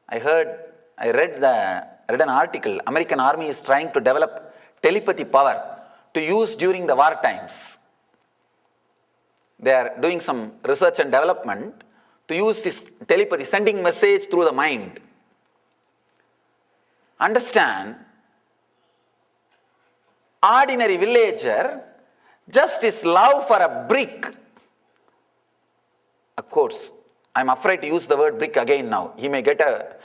I read an article. American Army is trying to develop telepathy power to use during the war times. They are doing some research and development to use this telepathy, sending message through the mind. Understand? Ordinary villager, just his love for a brick. Of course, I'm afraid to use the word brick again now. He may get a...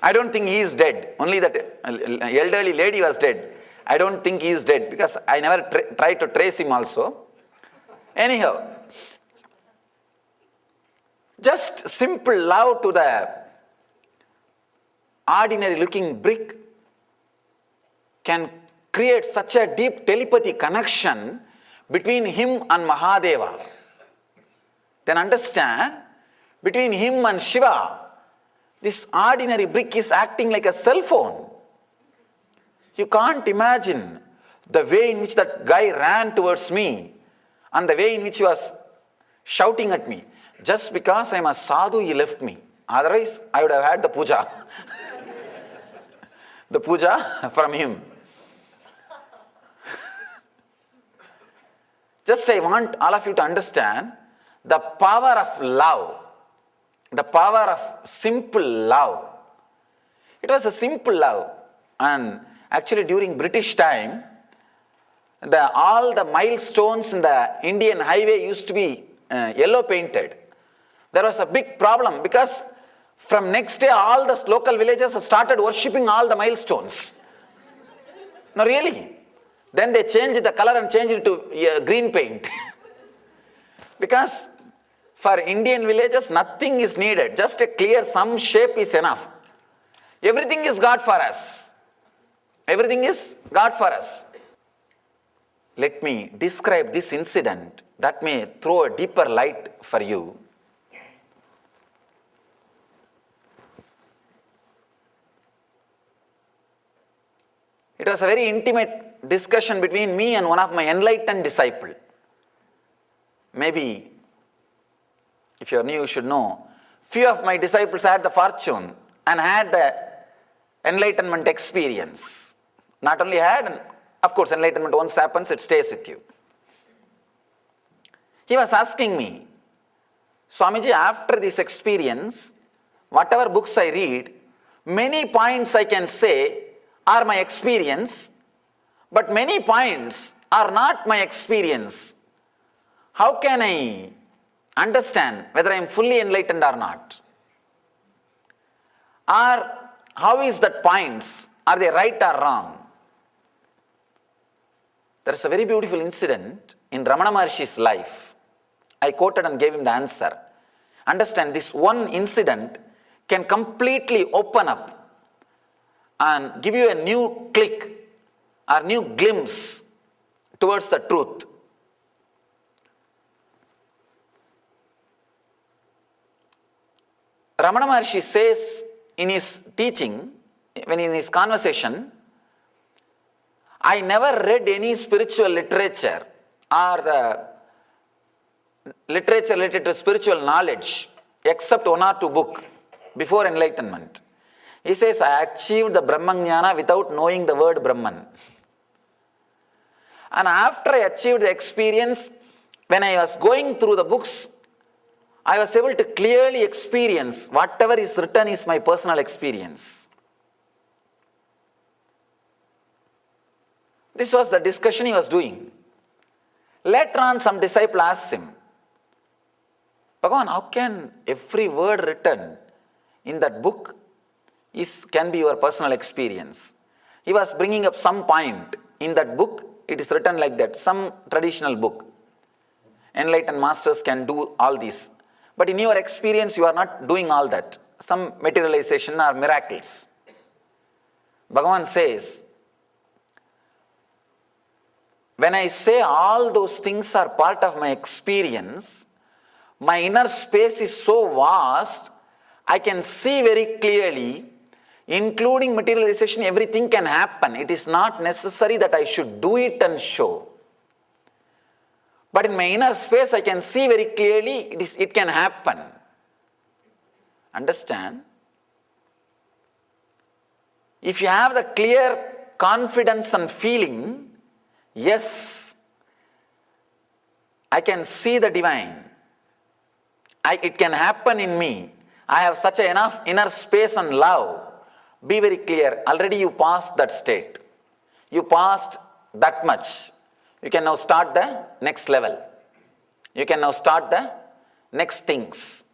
I don't think he is dead. Only that elderly lady was dead. I don't think he is dead because I never tried to trace him also. Anyhow, just simple love to the ordinary looking brick can create such a deep telepathy connection between him and Mahadeva. Then understand, between him and Shiva, this ordinary brick is acting like a cell phone. You can't imagine the way in which that guy ran towards me and the way in which he was shouting at me. Just because I am a sadhu, he left me. Otherwise, I would have had the puja. The puja from him. Just I want all of you to understand the power of love, the power of simple love. It was a simple love, and actually during British time, all the milestones in the Indian highway used to be yellow painted. There was a big problem because from next day all the local villagers started worshipping all the milestones. No, really. Then they changed the color and changed it to green paint. Because for Indian villages, nothing is needed. Just a clear some shape is enough. Everything is God for us. Everything is God for us. Let me describe this incident that may throw a deeper light for you. It was a very intimate discussion between me and one of my enlightened disciples. Maybe If you are new, you should know. Few of my disciples had the fortune and had the enlightenment experience. Not only had, of course, enlightenment once happens, it stays with you. He was asking me, Swamiji, after this experience, whatever books I read, many points I can say are my experience, but many points are not my experience. How can I understand whether I am fully enlightened or not? Or how is that points? Are they right or wrong? There is a very beautiful incident in Ramana Maharshi's life. I quoted and gave him the answer. Understand, this one incident can completely open up and give you a new click or new glimpse towards the truth. Ramana Maharshi says in his teaching, when in his conversation, I never read any spiritual literature or the literature related to spiritual knowledge except one or two books before enlightenment. He says, I achieved the Brahmajnana without knowing the word Brahman. And after I achieved the experience, when I was going through the books, I was able to clearly experience whatever is written is my personal experience. This was the discussion he was doing. Later on, some disciple asked him, Bhagavan, how can every word written in that book can be your personal experience? He was bringing up some point in that book. It is written like that, some traditional book. Enlightened masters can do all this. But in your experience, you are not doing all that. Some materialization or miracles. Bhagavan says, when I say all those things are part of my experience, my inner space is so vast, I can see very clearly, including materialization, everything can happen. It is not necessary that I should do it and show. But in my inner space, I can see very clearly it can happen. Understand? If you have the clear confidence and feeling, yes, I can see the divine. It can happen in me. I have such enough inner space and love. Be very clear. Already you passed that state. You passed that much. You can now start the next level. You can now start the next things.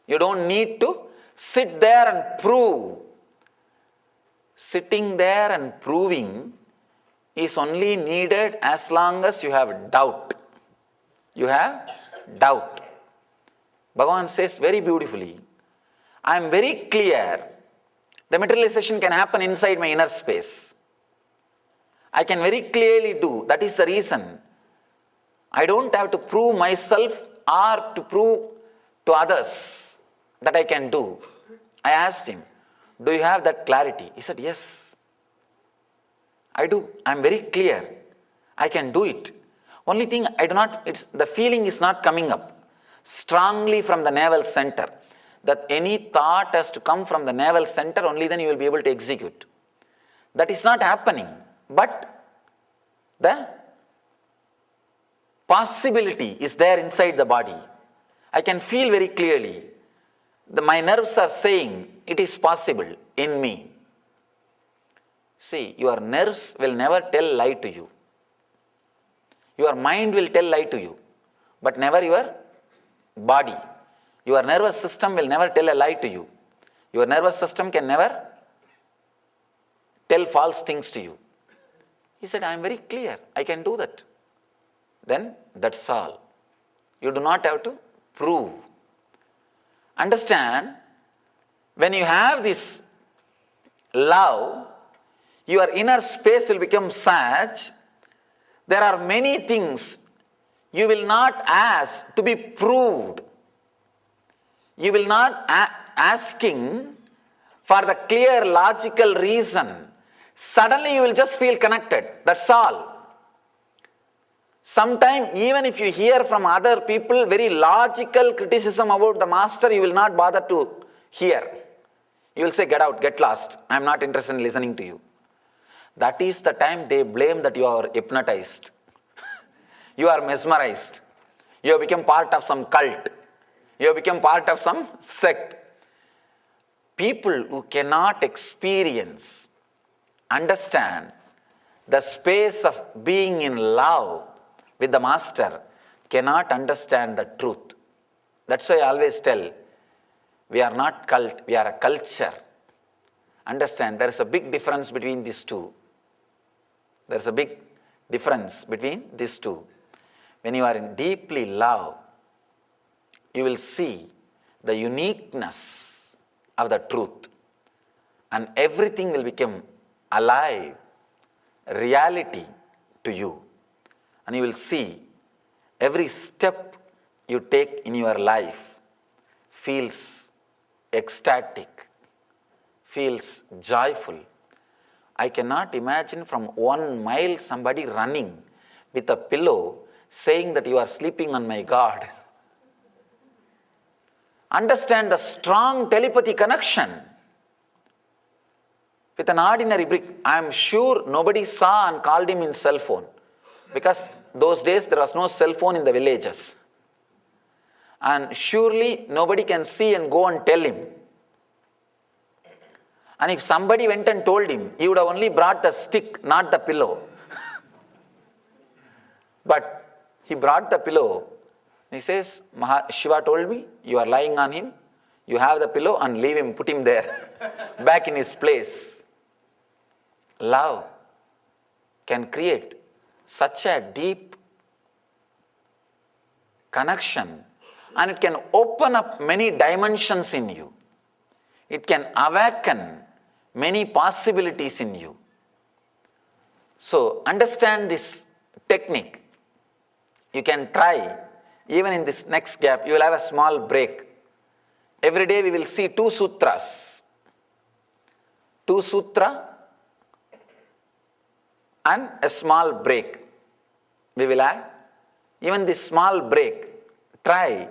You don't need to sit there and prove. Sitting there and proving is only needed as long as you have doubt. You have doubt. Bhagavan says very beautifully, I am very clear the materialization can happen inside my inner space. I can very clearly do. That is the reason. I don't have to prove myself or to prove to others that I can do. I asked him, do you have that clarity? He said, yes. I do. I am very clear. I can do it. Only thing the feeling is not coming up strongly from the navel center. That any thought has to come from the navel center, only then you will be able to execute. That is not happening. But the possibility is there inside the body. I can feel very clearly. My nerves are saying it is possible in me. See, your nerves will never tell lie to you. Your mind will tell lie to you, but never your body. Your nervous system will never tell a lie to you. Your nervous system can never tell false things to you. He said, I am very clear. I can do that. Then that's all. You do not have to prove. Understand, when you have this love, your inner space will become such, there are many things you will not ask to be proved. You will not asking for the clear logical reason. Suddenly you will just feel connected. That's all. Sometimes, even if you hear from other people very logical criticism about the master, you will not bother to hear. You will say, get out, get lost. I am not interested in listening to you. That is the time they blame that you are hypnotized. You are mesmerized. You have become part of some cult. You have become part of some sect. People who cannot experience, understand the space of being in love with the master cannot understand the truth. That's why I always tell, we are not cult, we are a culture. Understand, there is a big difference between these two. There is a big difference between these two. When you are in deeply love, you will see the uniqueness of the truth, and everything will become alive, reality to you. And you will see every step you take in your life feels ecstatic, feels joyful. I cannot imagine from 1 mile somebody running with a pillow saying that you are sleeping on my God. Understand the strong telepathy connection with an ordinary brick. I am sure nobody saw and called him in cell phone, because those days there was no cell phone in the villages. And surely nobody can see and go and tell him. And if somebody went and told him, he would have only brought the stick, not the pillow. But he brought the pillow. He says, Shiva told me, you are lying on him, you have the pillow and leave him, put him there, back in his place. Love can create such a deep connection, and it can open up many dimensions in you. It can awaken many possibilities in you. So understand this technique. You can try, even in this next gap, you will have a small break. Every day we will see 2 sutras. 2 sutra and a small break. We will have, even this small break, try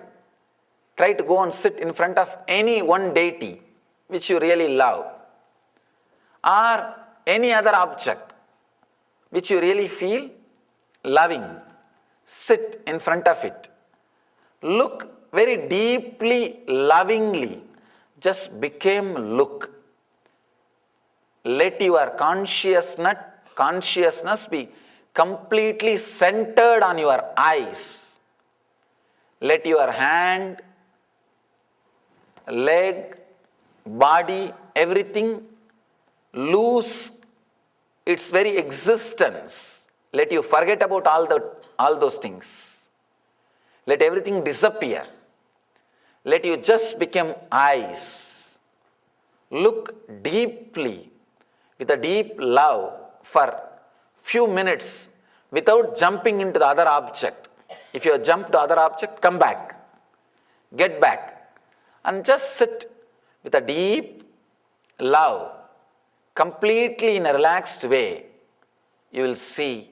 to go and sit in front of any one deity which you really love, or any other object which you really feel loving. Sit in front of it. Look very deeply, lovingly. Just look. Let your consciousness be completely centered on your eyes. Let your hand, leg, body, everything lose its very existence. Let you forget about all those things. Let everything disappear. Let you just become eyes. Look deeply, with a deep love, for few minutes without jumping into the other object. If you have jumped to other object, come back. Get back. And just sit with a deep love, completely in a relaxed way. You will see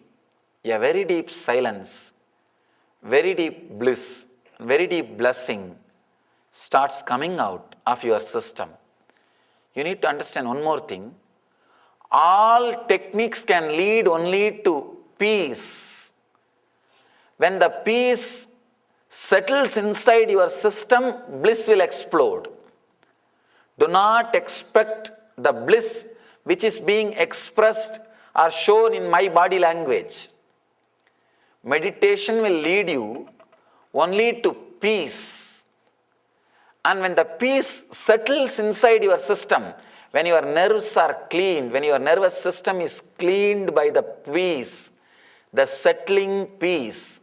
a very deep silence, very deep bliss, very deep blessing starts coming out of your system. You need to understand one more thing. All techniques can lead only to peace. When the peace settles inside your system, bliss will explode. Do not expect the bliss which is being expressed or shown in my body language. Meditation will lead you only to peace. And when the peace settles inside your system, when your nerves are cleaned, when your nervous system is cleaned by the peace, the settling peace,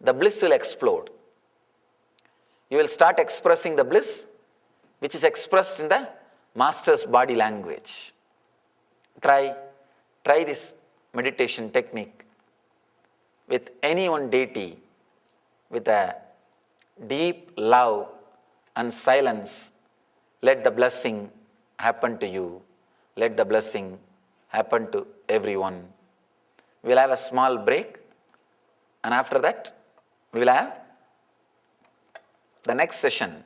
the bliss will explode. You will start expressing the bliss which is expressed in the master's body language. Try this meditation technique with any one deity, with a deep love and silence. Let the blessing happen to you. Let the blessing happen to everyone. We'll have a small break. And after that, we will have the next session,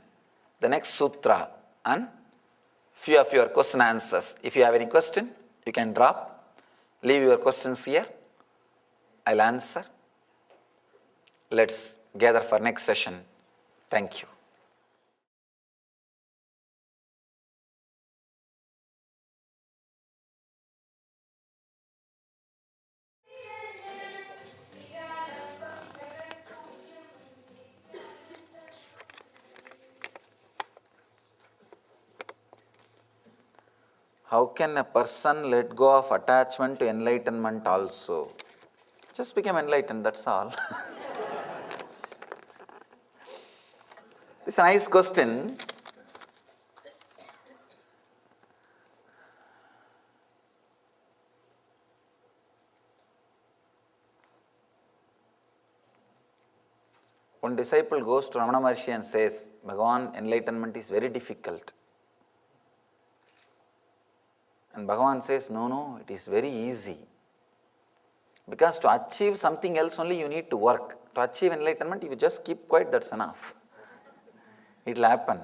the next sutra, and few of your question answers. If you have any question, you can drop, leave your questions here. I'll answer. Let's gather for next session. Thank you. How can a person let go of attachment to enlightenment also? Just become enlightened, that's all. It's a nice question. One disciple goes to Ramana Maharshi and says, Bhagavan, enlightenment is very difficult. And Bhagavan says, no, it is very easy. Because to achieve something else only you need to work. To achieve enlightenment, if you just keep quiet, that's enough. It will happen.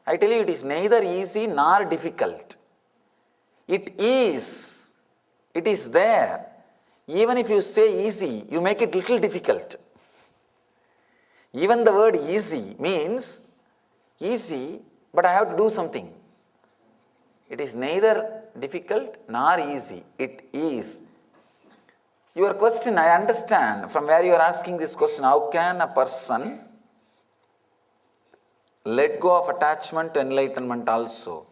I tell you, it is neither easy nor difficult. It is. It is there. Even if you say easy, you make it little difficult. Even the word easy means easy, but I have to do something. It is neither difficult nor easy. It is. Your question, I understand from where you are asking this question. How can a person let go of attachment to enlightenment also?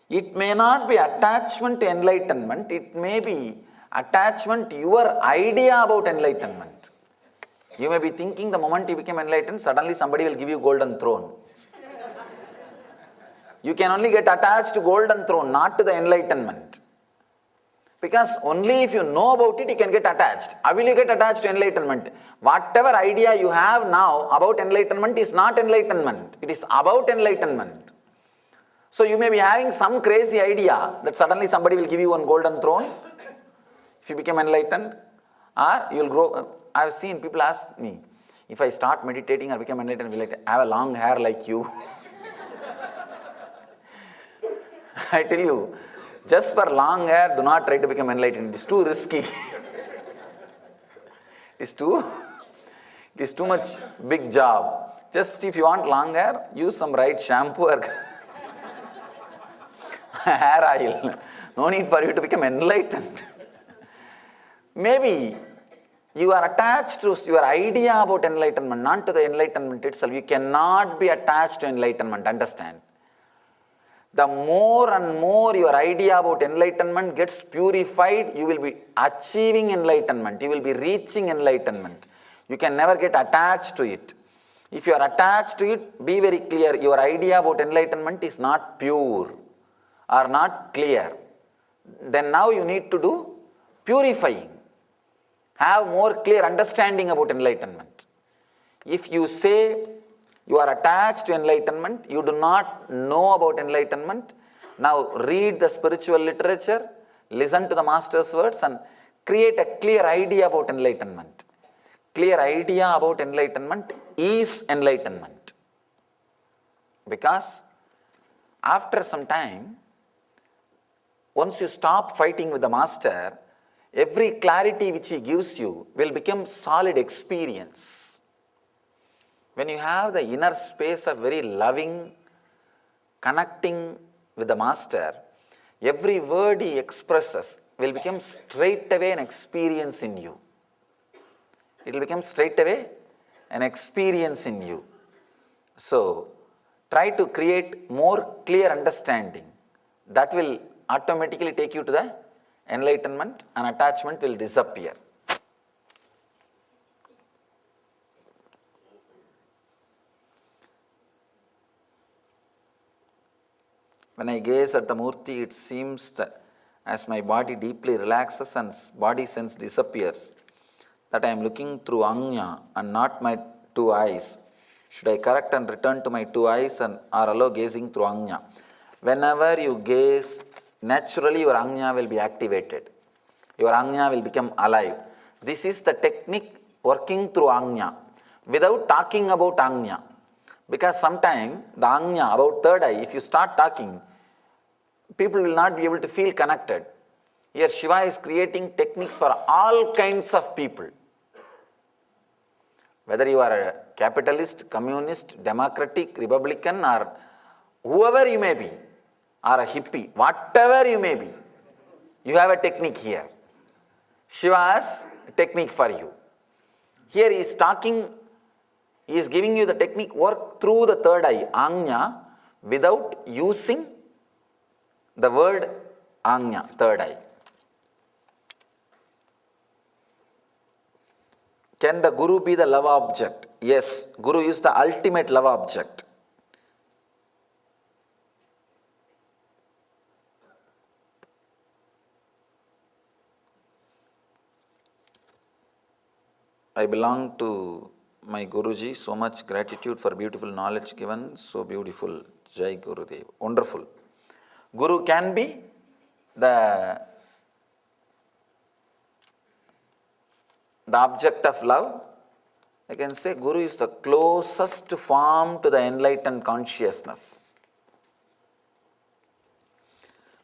It may not be attachment to enlightenment. It may be attachment to your idea about enlightenment. You may be thinking the moment you become enlightened, suddenly somebody will give you golden throne. You can only get attached to golden throne, not to the enlightenment. Because only if you know about it, you can get attached. How will you get attached to enlightenment? Whatever idea you have now about enlightenment is not enlightenment. It is about enlightenment. So you may be having some crazy idea that suddenly somebody will give you one golden throne if you become enlightened, or you will grow. I have seen people ask me, if I start meditating or become enlightened, will I have a long hair like you? I tell you, just for long hair, do not try to become enlightened. It is too risky. It is too much big job. Just if you want long hair, use some right shampoo or hair oil. No need for you to become enlightened. Maybe you are attached to your idea about enlightenment, not to the enlightenment itself. You cannot be attached to enlightenment, understand? The more and more your idea about enlightenment gets purified, you will be achieving enlightenment. You will be reaching enlightenment. You can never get attached to it. If you are attached to it, be very clear. Your idea about enlightenment is not pure or not clear. Then now you need to do purifying. Have more clear understanding about enlightenment. If you say you are attached to enlightenment, you do not know about enlightenment, now read the spiritual literature, listen to the master's words and create a clear idea about enlightenment. Clear idea about enlightenment is enlightenment. Because after some time, once you stop fighting with the master, every clarity which he gives you will become solid experience. When you have the inner space of very loving, connecting with the master, every word he expresses will become straight away an experience in you. It will become straight away an experience in you. So, try to create more clear understanding. That will automatically take you to the enlightenment and attachment will disappear. When I gaze at the Murti, it seems that as my body deeply relaxes and body sense disappears, that I am looking through Ajna and not my two eyes. Should I correct and return to my two eyes and or allow gazing through Ajna? Whenever you gaze, naturally your Ajna will be activated. Your Ajna will become alive. This is the technique working through Agnya without talking about Agnya. Because sometimes the Agnya about third eye, if you start talking, people will not be able to feel connected. Here Shiva is creating techniques for all kinds of people. Whether you are a capitalist, communist, democratic, republican, or whoever you may be, or a hippie, whatever you may be, you have a technique here. Shiva has a technique for you. Here he is talking, he is giving you the technique, work through the third eye, Agnya, without using the word Agnya, third eye. Can the Guru be the love object? Yes, Guru is the ultimate love object. I belong to my Guruji, so much gratitude for beautiful knowledge given, so beautiful. Jai Gurudev. Wonderful. Guru can be the object of love. I can say Guru is the closest form to the enlightened consciousness.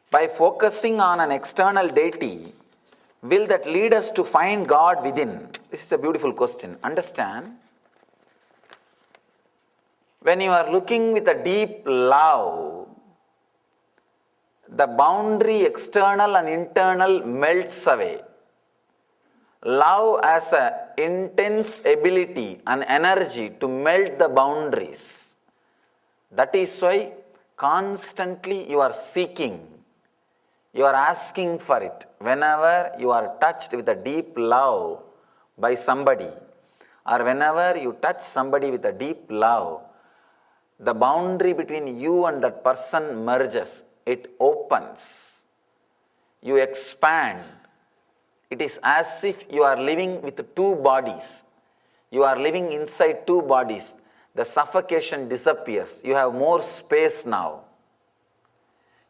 By focusing on an external deity, will that lead us to find God within? This is a beautiful question. Understand, when you are looking with a deep love, the boundary external and internal melts away. Love has an intense ability and energy to melt the boundaries. That is why constantly you are seeking, you are asking for it. Whenever you are touched with a deep love by somebody, or whenever you touch somebody with a deep love, the boundary between you and that person merges, it opens, you expand. It is as if you are living with two bodies. You are living inside two bodies. The suffocation disappears. You have more space now.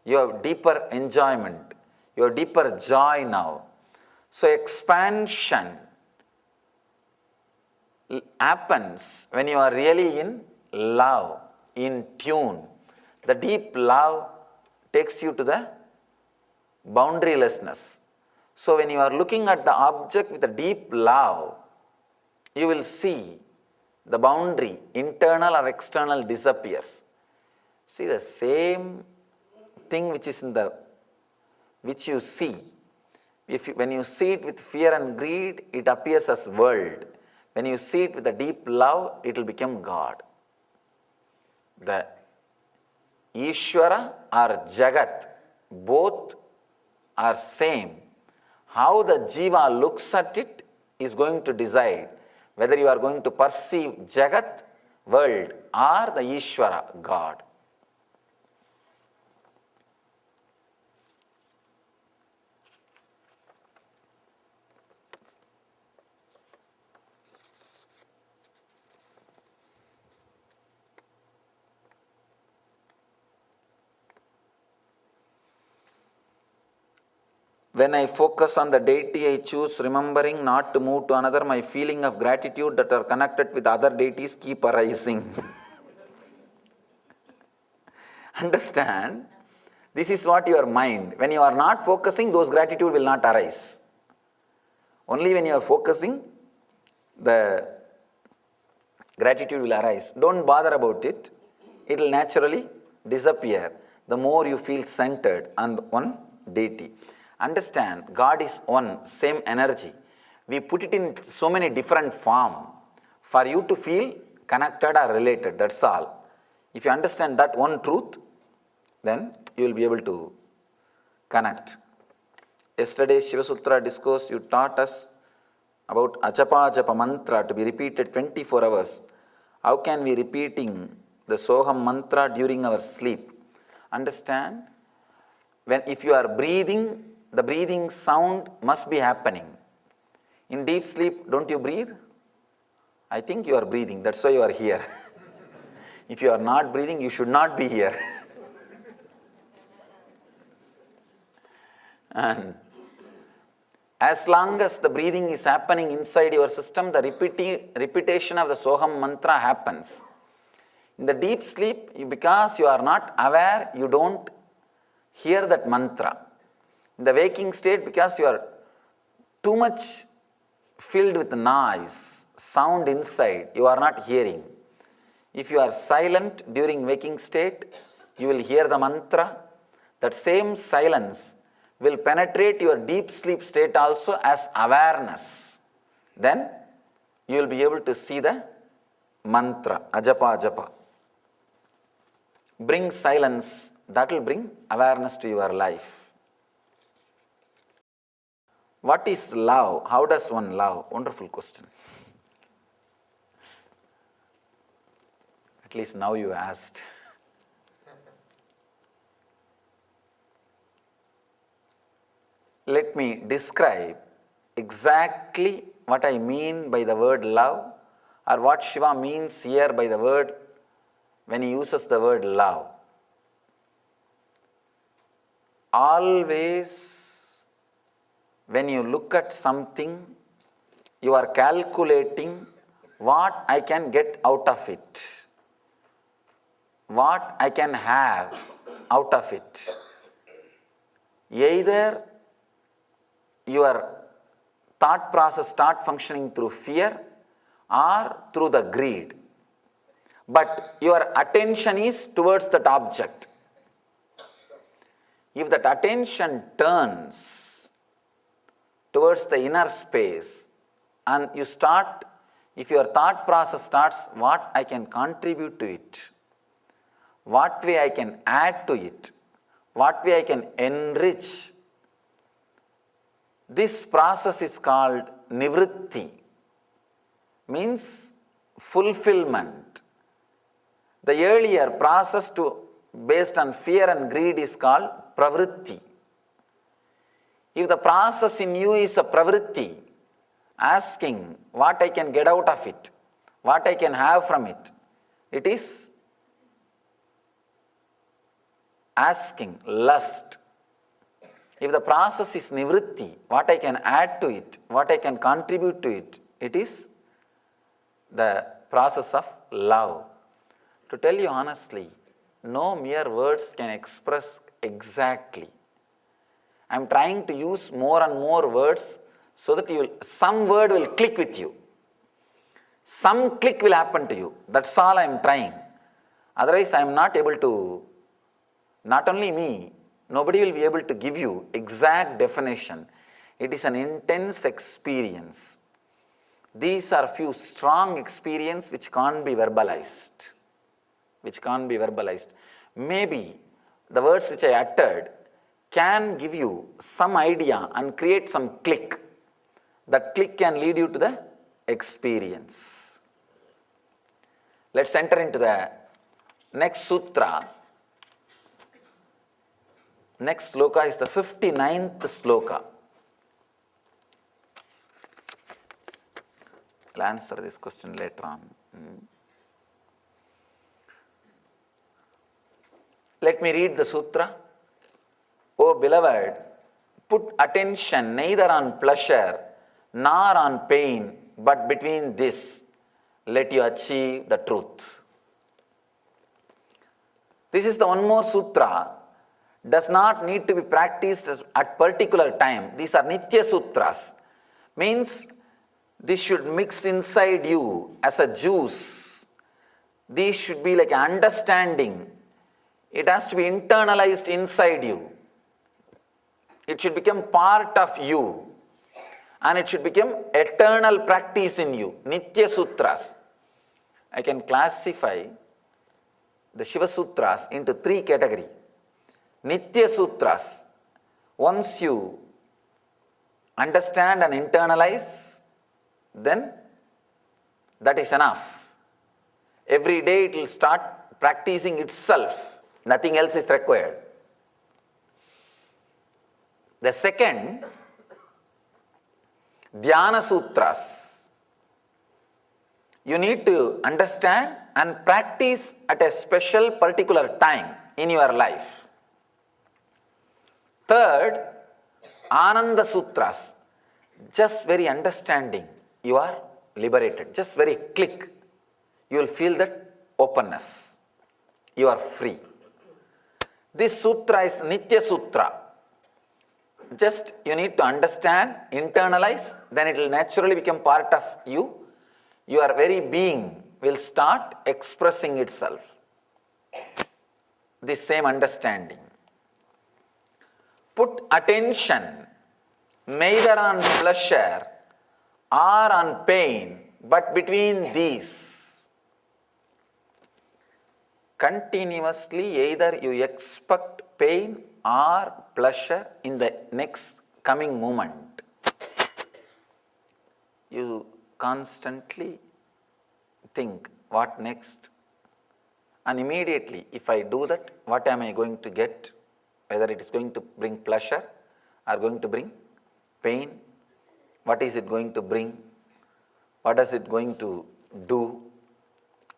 You have deeper enjoyment. You have deeper joy now. So expansion happens when you are really in love, in tune. The deep love takes you to the boundarylessness. So when you are looking at the object with a deep love, you will see the boundary, internal or external, disappears. See, the same thing which is which you see, when you see it with fear and greed, it appears as world. When you see it with a deep love, it will become God. The Ishvara or Jagat, both are same. How the Jiva looks at it is going to decide whether you are going to perceive Jagat, world, or the Ishvara, God. When I focus on the deity I choose, remembering not to move to another, my feeling of gratitude that are connected with other deities keep arising. Understand, this is what your mind, when you are not focusing, those gratitude will not arise. Only when you are focusing, the gratitude will arise. Don't bother about it. It will naturally disappear the more you feel centered on one deity. Understand, God is one, same energy. We put it in so many different forms for you to feel connected or related, that's all. If you understand that one truth, then you will be able to connect. Yesterday's Shiva Sutra discourse, you taught us about Ajapa Japa mantra to be repeated 24 hours. How can we repeating the Soham mantra during our sleep? Understand, if you are breathing, the breathing sound must be happening. In deep sleep, don't you breathe? I think you are breathing, that's why you are here. If you are not breathing, you should not be here. And As long as the breathing is happening inside your system, the repetition of the Soham mantra happens. In the deep sleep, because you are not aware, you don't hear that mantra. In the waking state, because you are too much filled with noise, sound inside, you are not hearing. If you are silent during waking state, you will hear the mantra. That same silence will penetrate your deep sleep state also as awareness. Then you will be able to see the mantra, ajapa ajapa. Bring silence, that will bring awareness to your life. What is love? How does one love? Wonderful question. At least now you asked. Let me describe exactly what I mean by the word love, or what Shiva means here by the word when he uses the word love. Always, when you look at something, you are calculating what I can get out of it, what I can have out of it. Either your thought process start functioning through fear or through the greed. But your attention is towards that object. If that attention turns towards the inner space and you start, if your thought process starts, what I can contribute to it, what way I can add to it, what way I can enrich, this process is called nivritti, means fulfillment. The earlier process based on fear and greed is called pravritti. If the process in you is a pravritti, asking what I can get out of it, what I can have from it, it is asking, lust. If the process is nivritti, what I can add to it, what I can contribute to it, it is the process of love. To tell you honestly, no mere words can express exactly. I am trying to use more and more words so that some word will click with you. Some click will happen to you. That's all I am trying. Otherwise, I am not able to, not only me, nobody will be able to give you exact definition. It is an intense experience. These are few strong experiences which can't be verbalized. Maybe the words which I uttered can give you some idea and create some click. That click can lead you to the experience. Let's enter into the next sutra. Next sloka is the 59th sloka. I'll answer this question later on. Let me read the sutra. O beloved, put attention neither on pleasure nor on pain, but between this, let you achieve the truth. This is the one more sutra. Does not need to be practiced at particular time. These are Nitya Sutras. Means this should mix inside you as a juice. These should be like understanding. It has to be internalized inside you. It should become part of you. And it should become eternal practice in you. Nitya Sutras. I can classify the Shiva Sutras into 3 categories. Nitya Sutras, once you understand and internalize, then that is enough. Every day it will start practicing itself. Nothing else is required. The second, Dhyana Sutras. You need to understand and practice at a special particular time in your life. Third, Ananda Sutras. just very understanding, you are liberated. Just very click, you will feel that openness. You are free. This sutra is Nitya Sutra. Just you need to understand, internalize, then it will naturally become part of you. Your very being will start expressing itself. This same understanding. Put attention neither on pleasure or on pain, but between these. Continuously, either you expect pain or pleasure in the next coming moment. You constantly think, what next? And immediately, if I do that, what am I going to get? Whether it is going to bring pleasure or going to bring pain. What is it going to bring? What is it going to do?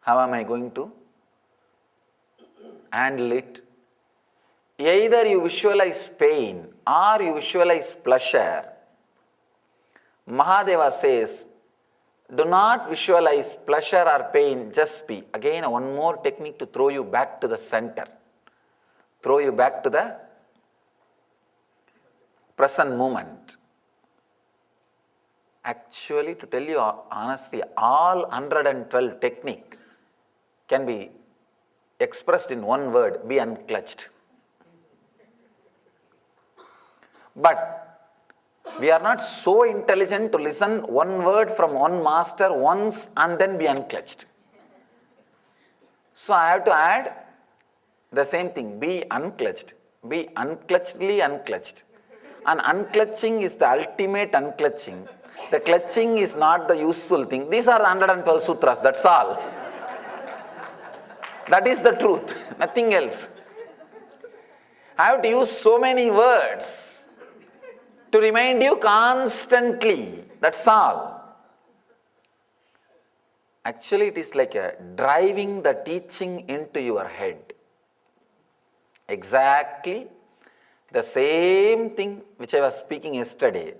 How am I going to handle it? Either you visualize pain or you visualize pleasure. Mahadeva says, do not visualize pleasure or pain, just be. Again, one more technique to throw you back to the center. Throw you back to the present moment. Actually, to tell you honestly, all 112 technique can be expressed in one word, be unclutched. But we are not so intelligent to listen one word from one master once and then be unclutched. So I have to add the same thing, be unclutched, be unclutchedly unclutched. And unclutching is the ultimate unclutching. The clutching is not the useful thing. These are the 112 sutras, that's all. That is the truth, nothing else. I have to use so many words to remind you constantly, that's all. Actually, it is like driving the teaching into your head. Exactly the same thing which I was speaking yesterday,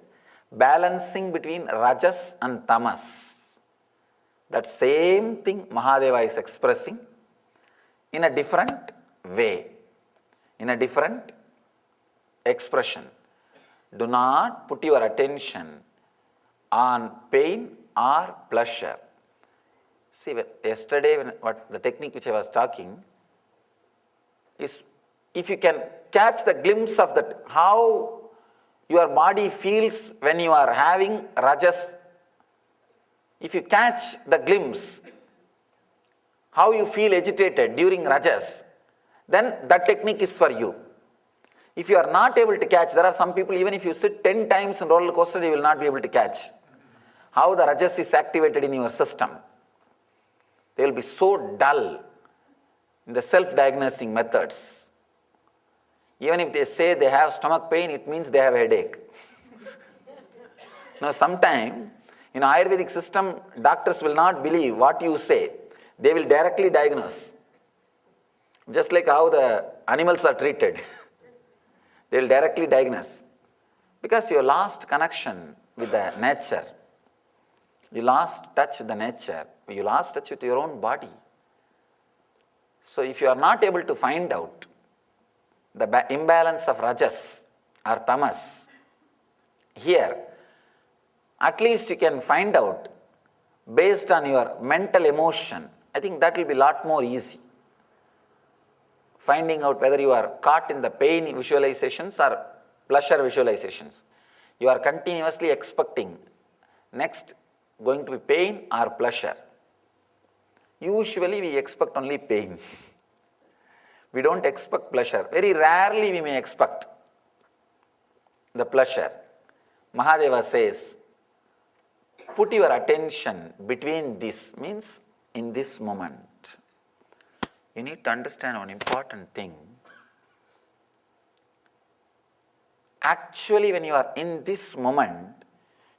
balancing between rajas and tamas. That same thing Mahadeva is expressing in a different way, in a different expression. Do not put your attention on pain or pleasure. See, yesterday, what the technique which I was talking is, if you can catch the glimpse of that, how your body feels when you are having rajas, if you catch the glimpse, how you feel agitated during rajas, then that technique is for you. If you are not able to catch, there are some people, even if you sit 10 times in roller coaster, you will not be able to catch how the rajas is activated in your system. They will be so dull in the self-diagnosing methods. Even if they say they have stomach pain, it means they have a headache. Now, sometime in Ayurvedic system, doctors will not believe what you say. They will directly diagnose. Just like how the animals are treated. They will directly diagnose. Because you lost connection with the nature. You lost touch with the nature. You lost touch with your own body. So if you are not able to find out the imbalance of rajas or tamas here, at least you can find out based on your mental emotion. I think that will be a lot more easy. Finding out whether you are caught in the pain visualizations or pleasure visualizations. You are continuously expecting next going to be pain or pleasure. Usually we expect only pain. We don't expect pleasure. Very rarely we may expect the pleasure. Mahadeva says, put your attention between this, means in this moment. You need to understand one important thing. Actually, when you are in this moment,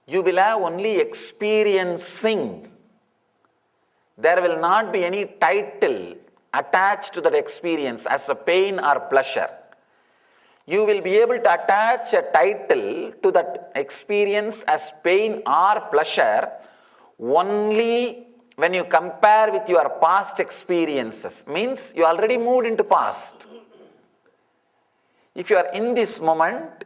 you will have only experiencing. There will not be any title attached to that experience as a pain or pleasure. You will be able to attach a title to that experience as pain or pleasure only when you compare with your past experiences. Means you already moved into past. If you are in this moment,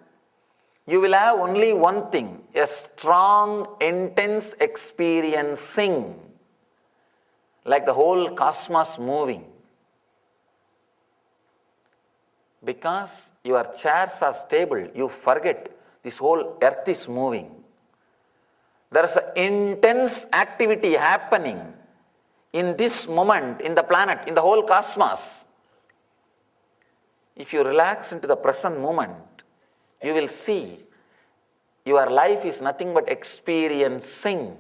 you will have only one thing, a strong, intense experiencing, like the whole cosmos moving. Because your chairs are stable, you forget this whole earth is moving. There is an intense activity happening in this moment, in the planet, in the whole cosmos. If you relax into the present moment, you will see your life is nothing but experiencing.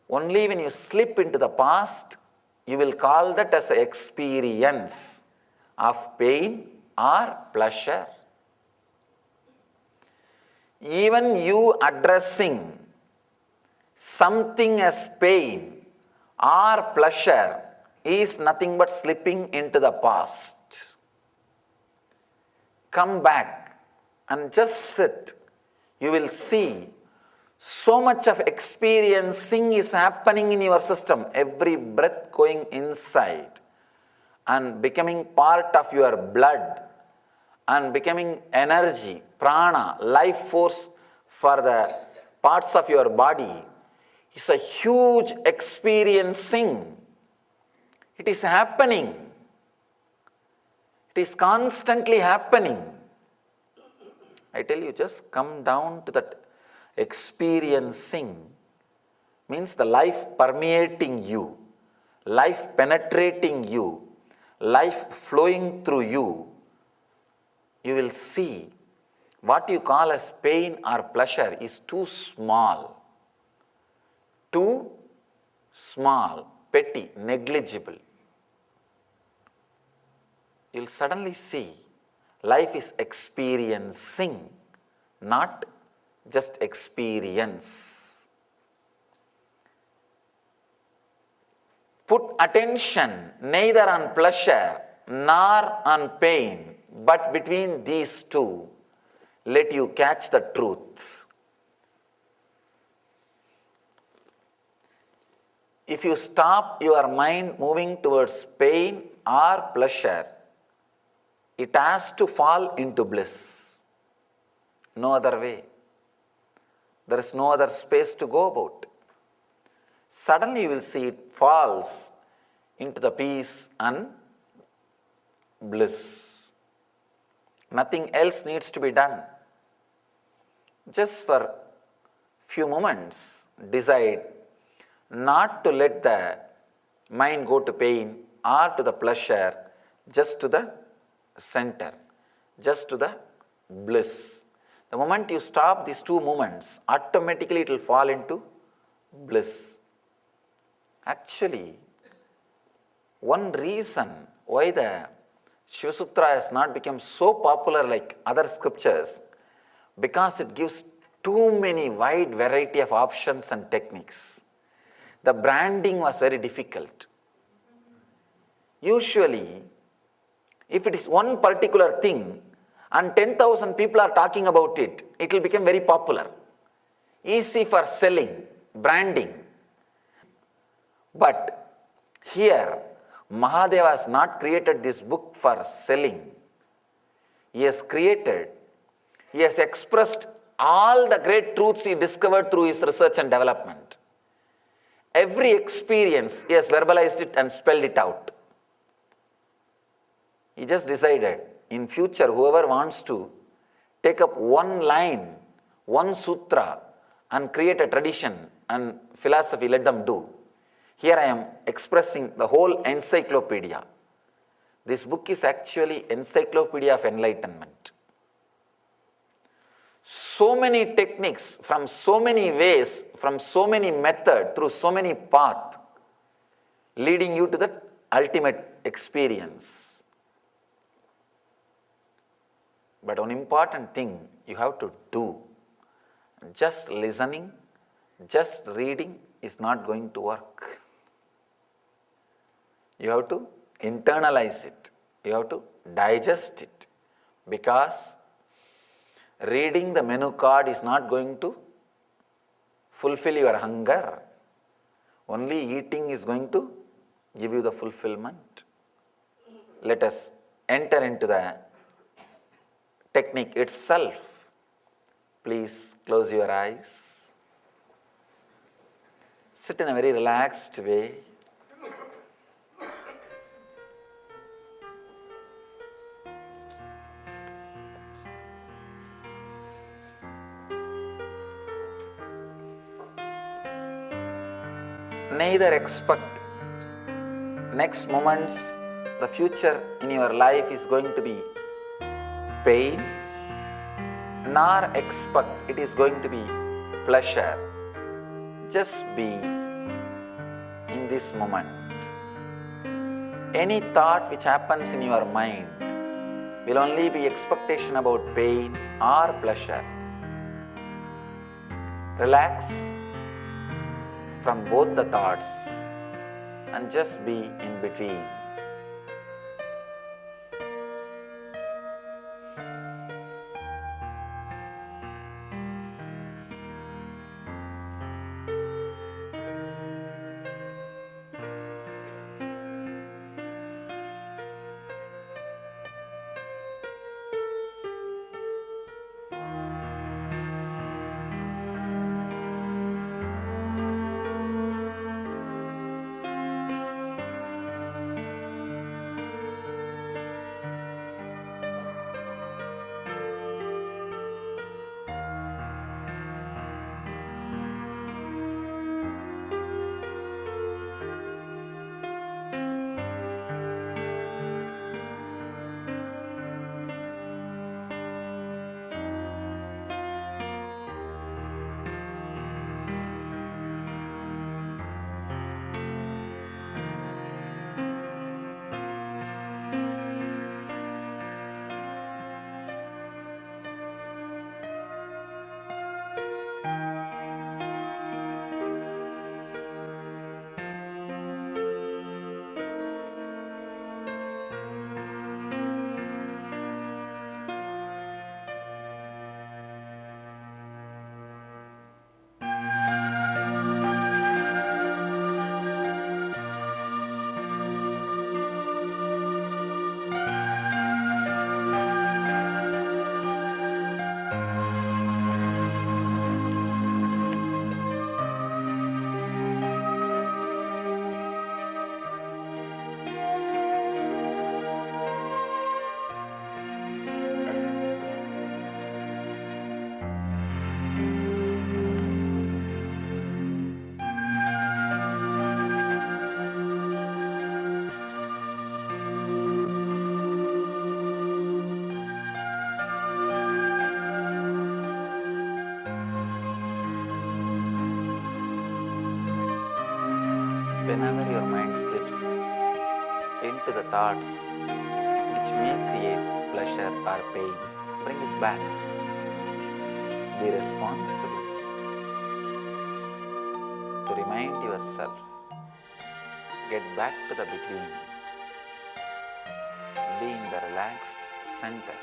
Only when you slip into the past, you will call that as an experience of pain or pleasure. Even you addressing something as pain or pleasure is nothing but slipping into the past. Come back and just sit. You will see so much of experiencing is happening in your system. Every breath going inside and becoming part of your blood and becoming energy, prana, life force for the parts of your body is a huge experiencing. It is happening. It is constantly happening. I tell you, just come down to that experiencing. Means the life permeating you, life penetrating you, life flowing through you. You will see what you call as pain or pleasure is too small, petty, negligible. You'll suddenly see life is experiencing, not just experience. Put attention neither on pleasure nor on pain, but between these two, let you catch the truth. If you stop your mind moving towards pain or pleasure, it has to fall into bliss. No other way. There is no other space to go about. Suddenly you will see it falls into the peace and bliss. Nothing else needs to be done. Just for few moments, decide not to let the mind go to pain or to the pleasure, just to the center, just to the bliss. The moment you stop these two movements, automatically it will fall into bliss. Actually, one reason why the Shiva Sutra has not become so popular like other scriptures, because it gives too many wide variety of options and techniques. The branding was very difficult. Usually, if it is one particular thing and 10,000 people are talking about it, it will become very popular. Easy for selling, branding. But here, Mahadeva has not created this book for selling. He has expressed all the great truths he discovered through his research and development. Every experience, he has verbalized it and spelled it out. He just decided, in future, whoever wants to take up one line, one sutra, and create a tradition and philosophy, let them do. Here I am expressing the whole encyclopedia. This book is actually Encyclopedia of Enlightenment. So many techniques, from so many ways, from so many methods, through so many paths, leading you to the ultimate experience. But one important thing you have to do, just listening, just reading is not going to work. You have to internalize it. You have to digest it. Because Reading the menu card is not going to fulfill your hunger. Only eating is going to give you the fulfillment. Let us enter into the technique itself. Please close your eyes. Sit in a very relaxed way. Neither expect next moments, the future in your life is going to be pain, nor expect it is going to be pleasure. Just be in this moment. Any thought which happens in your mind will only be expectation about pain or pleasure. Relax from both the thoughts and just be in between. Whenever your mind slips into the thoughts which may create pleasure or pain, bring it back. Be responsible to remind yourself. Get back to the between. Be in the relaxed center.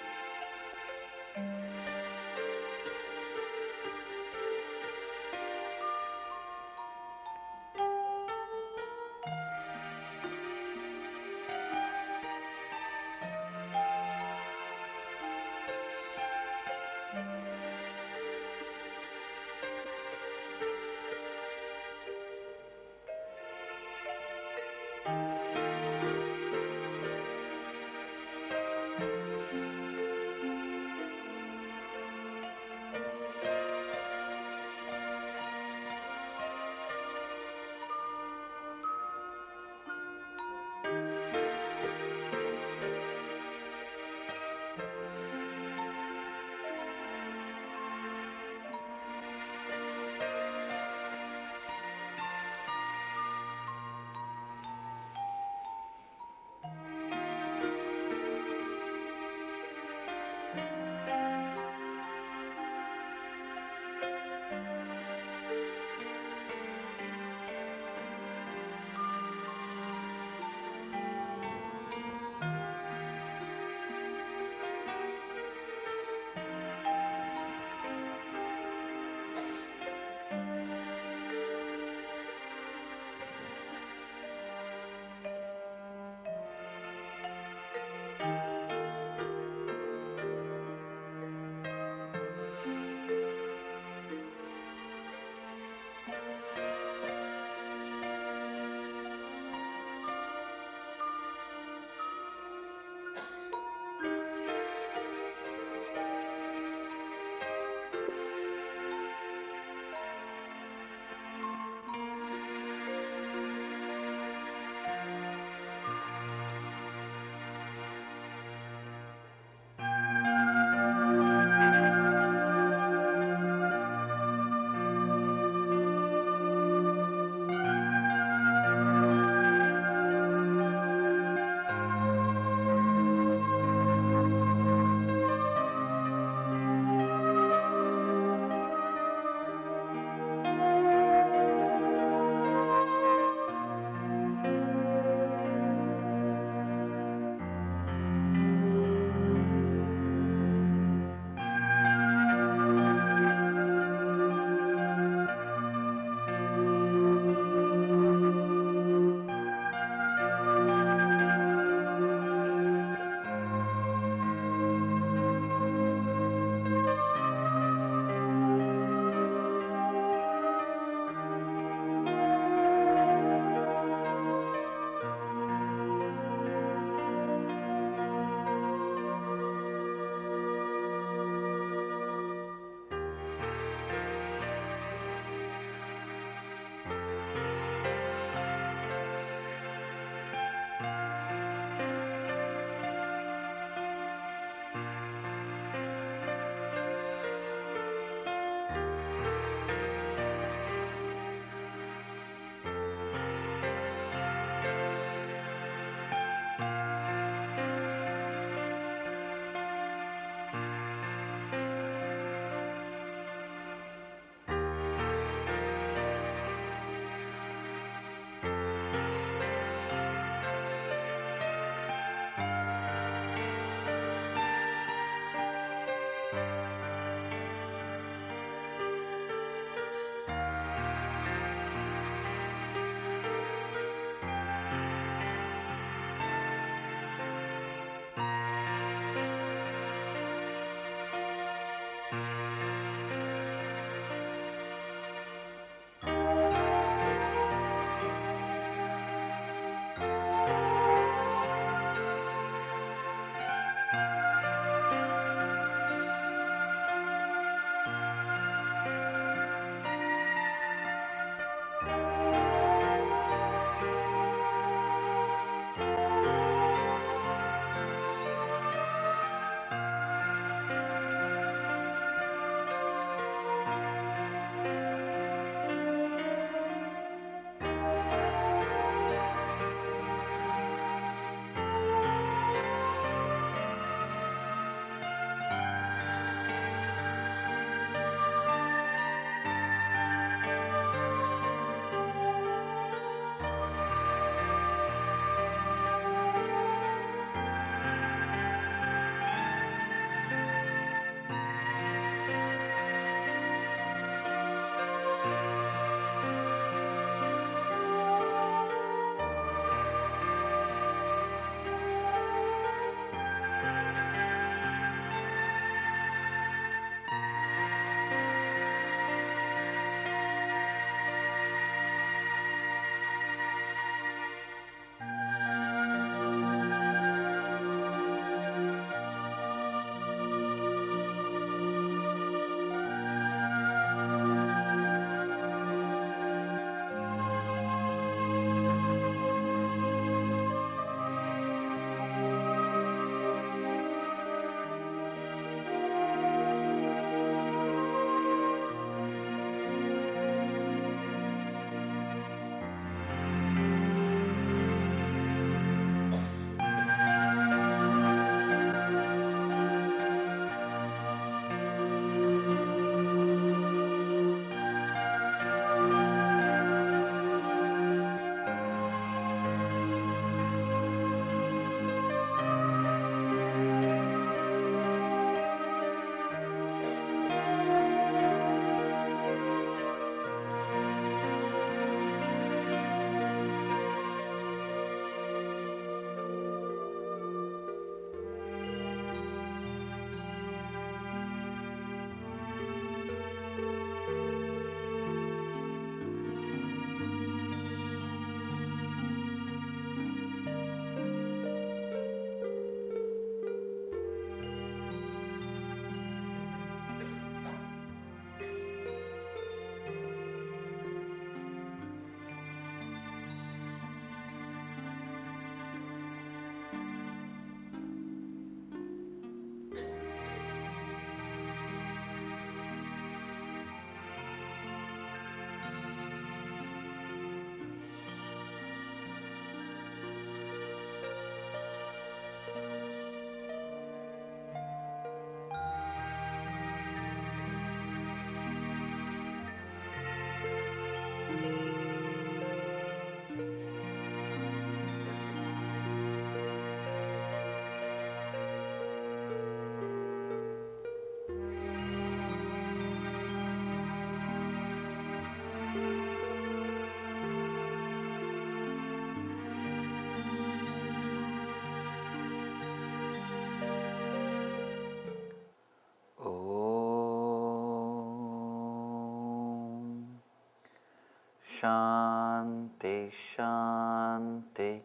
Shanti, Shanti,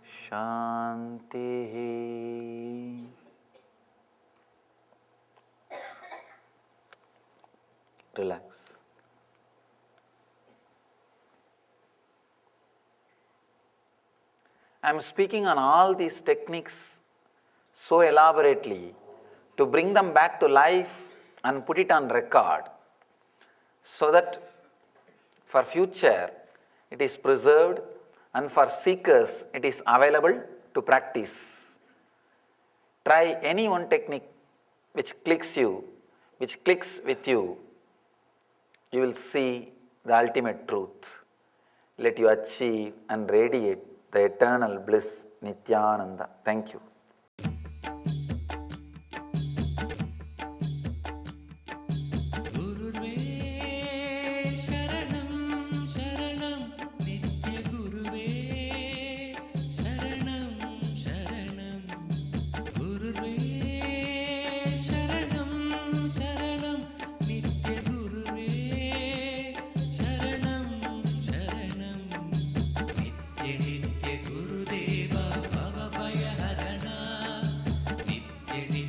Shanti. Relax. I am speaking on all these techniques so elaborately to bring them back to life and put it on record so that for future it is preserved and for seekers it is available to practice. Try any one technique which clicks with you, you will see the ultimate truth. Let you achieve and radiate the eternal bliss, Nityananda. Thank you. नित्य नित्य गुरुदेवा भवभयहरणा नित्य नित्य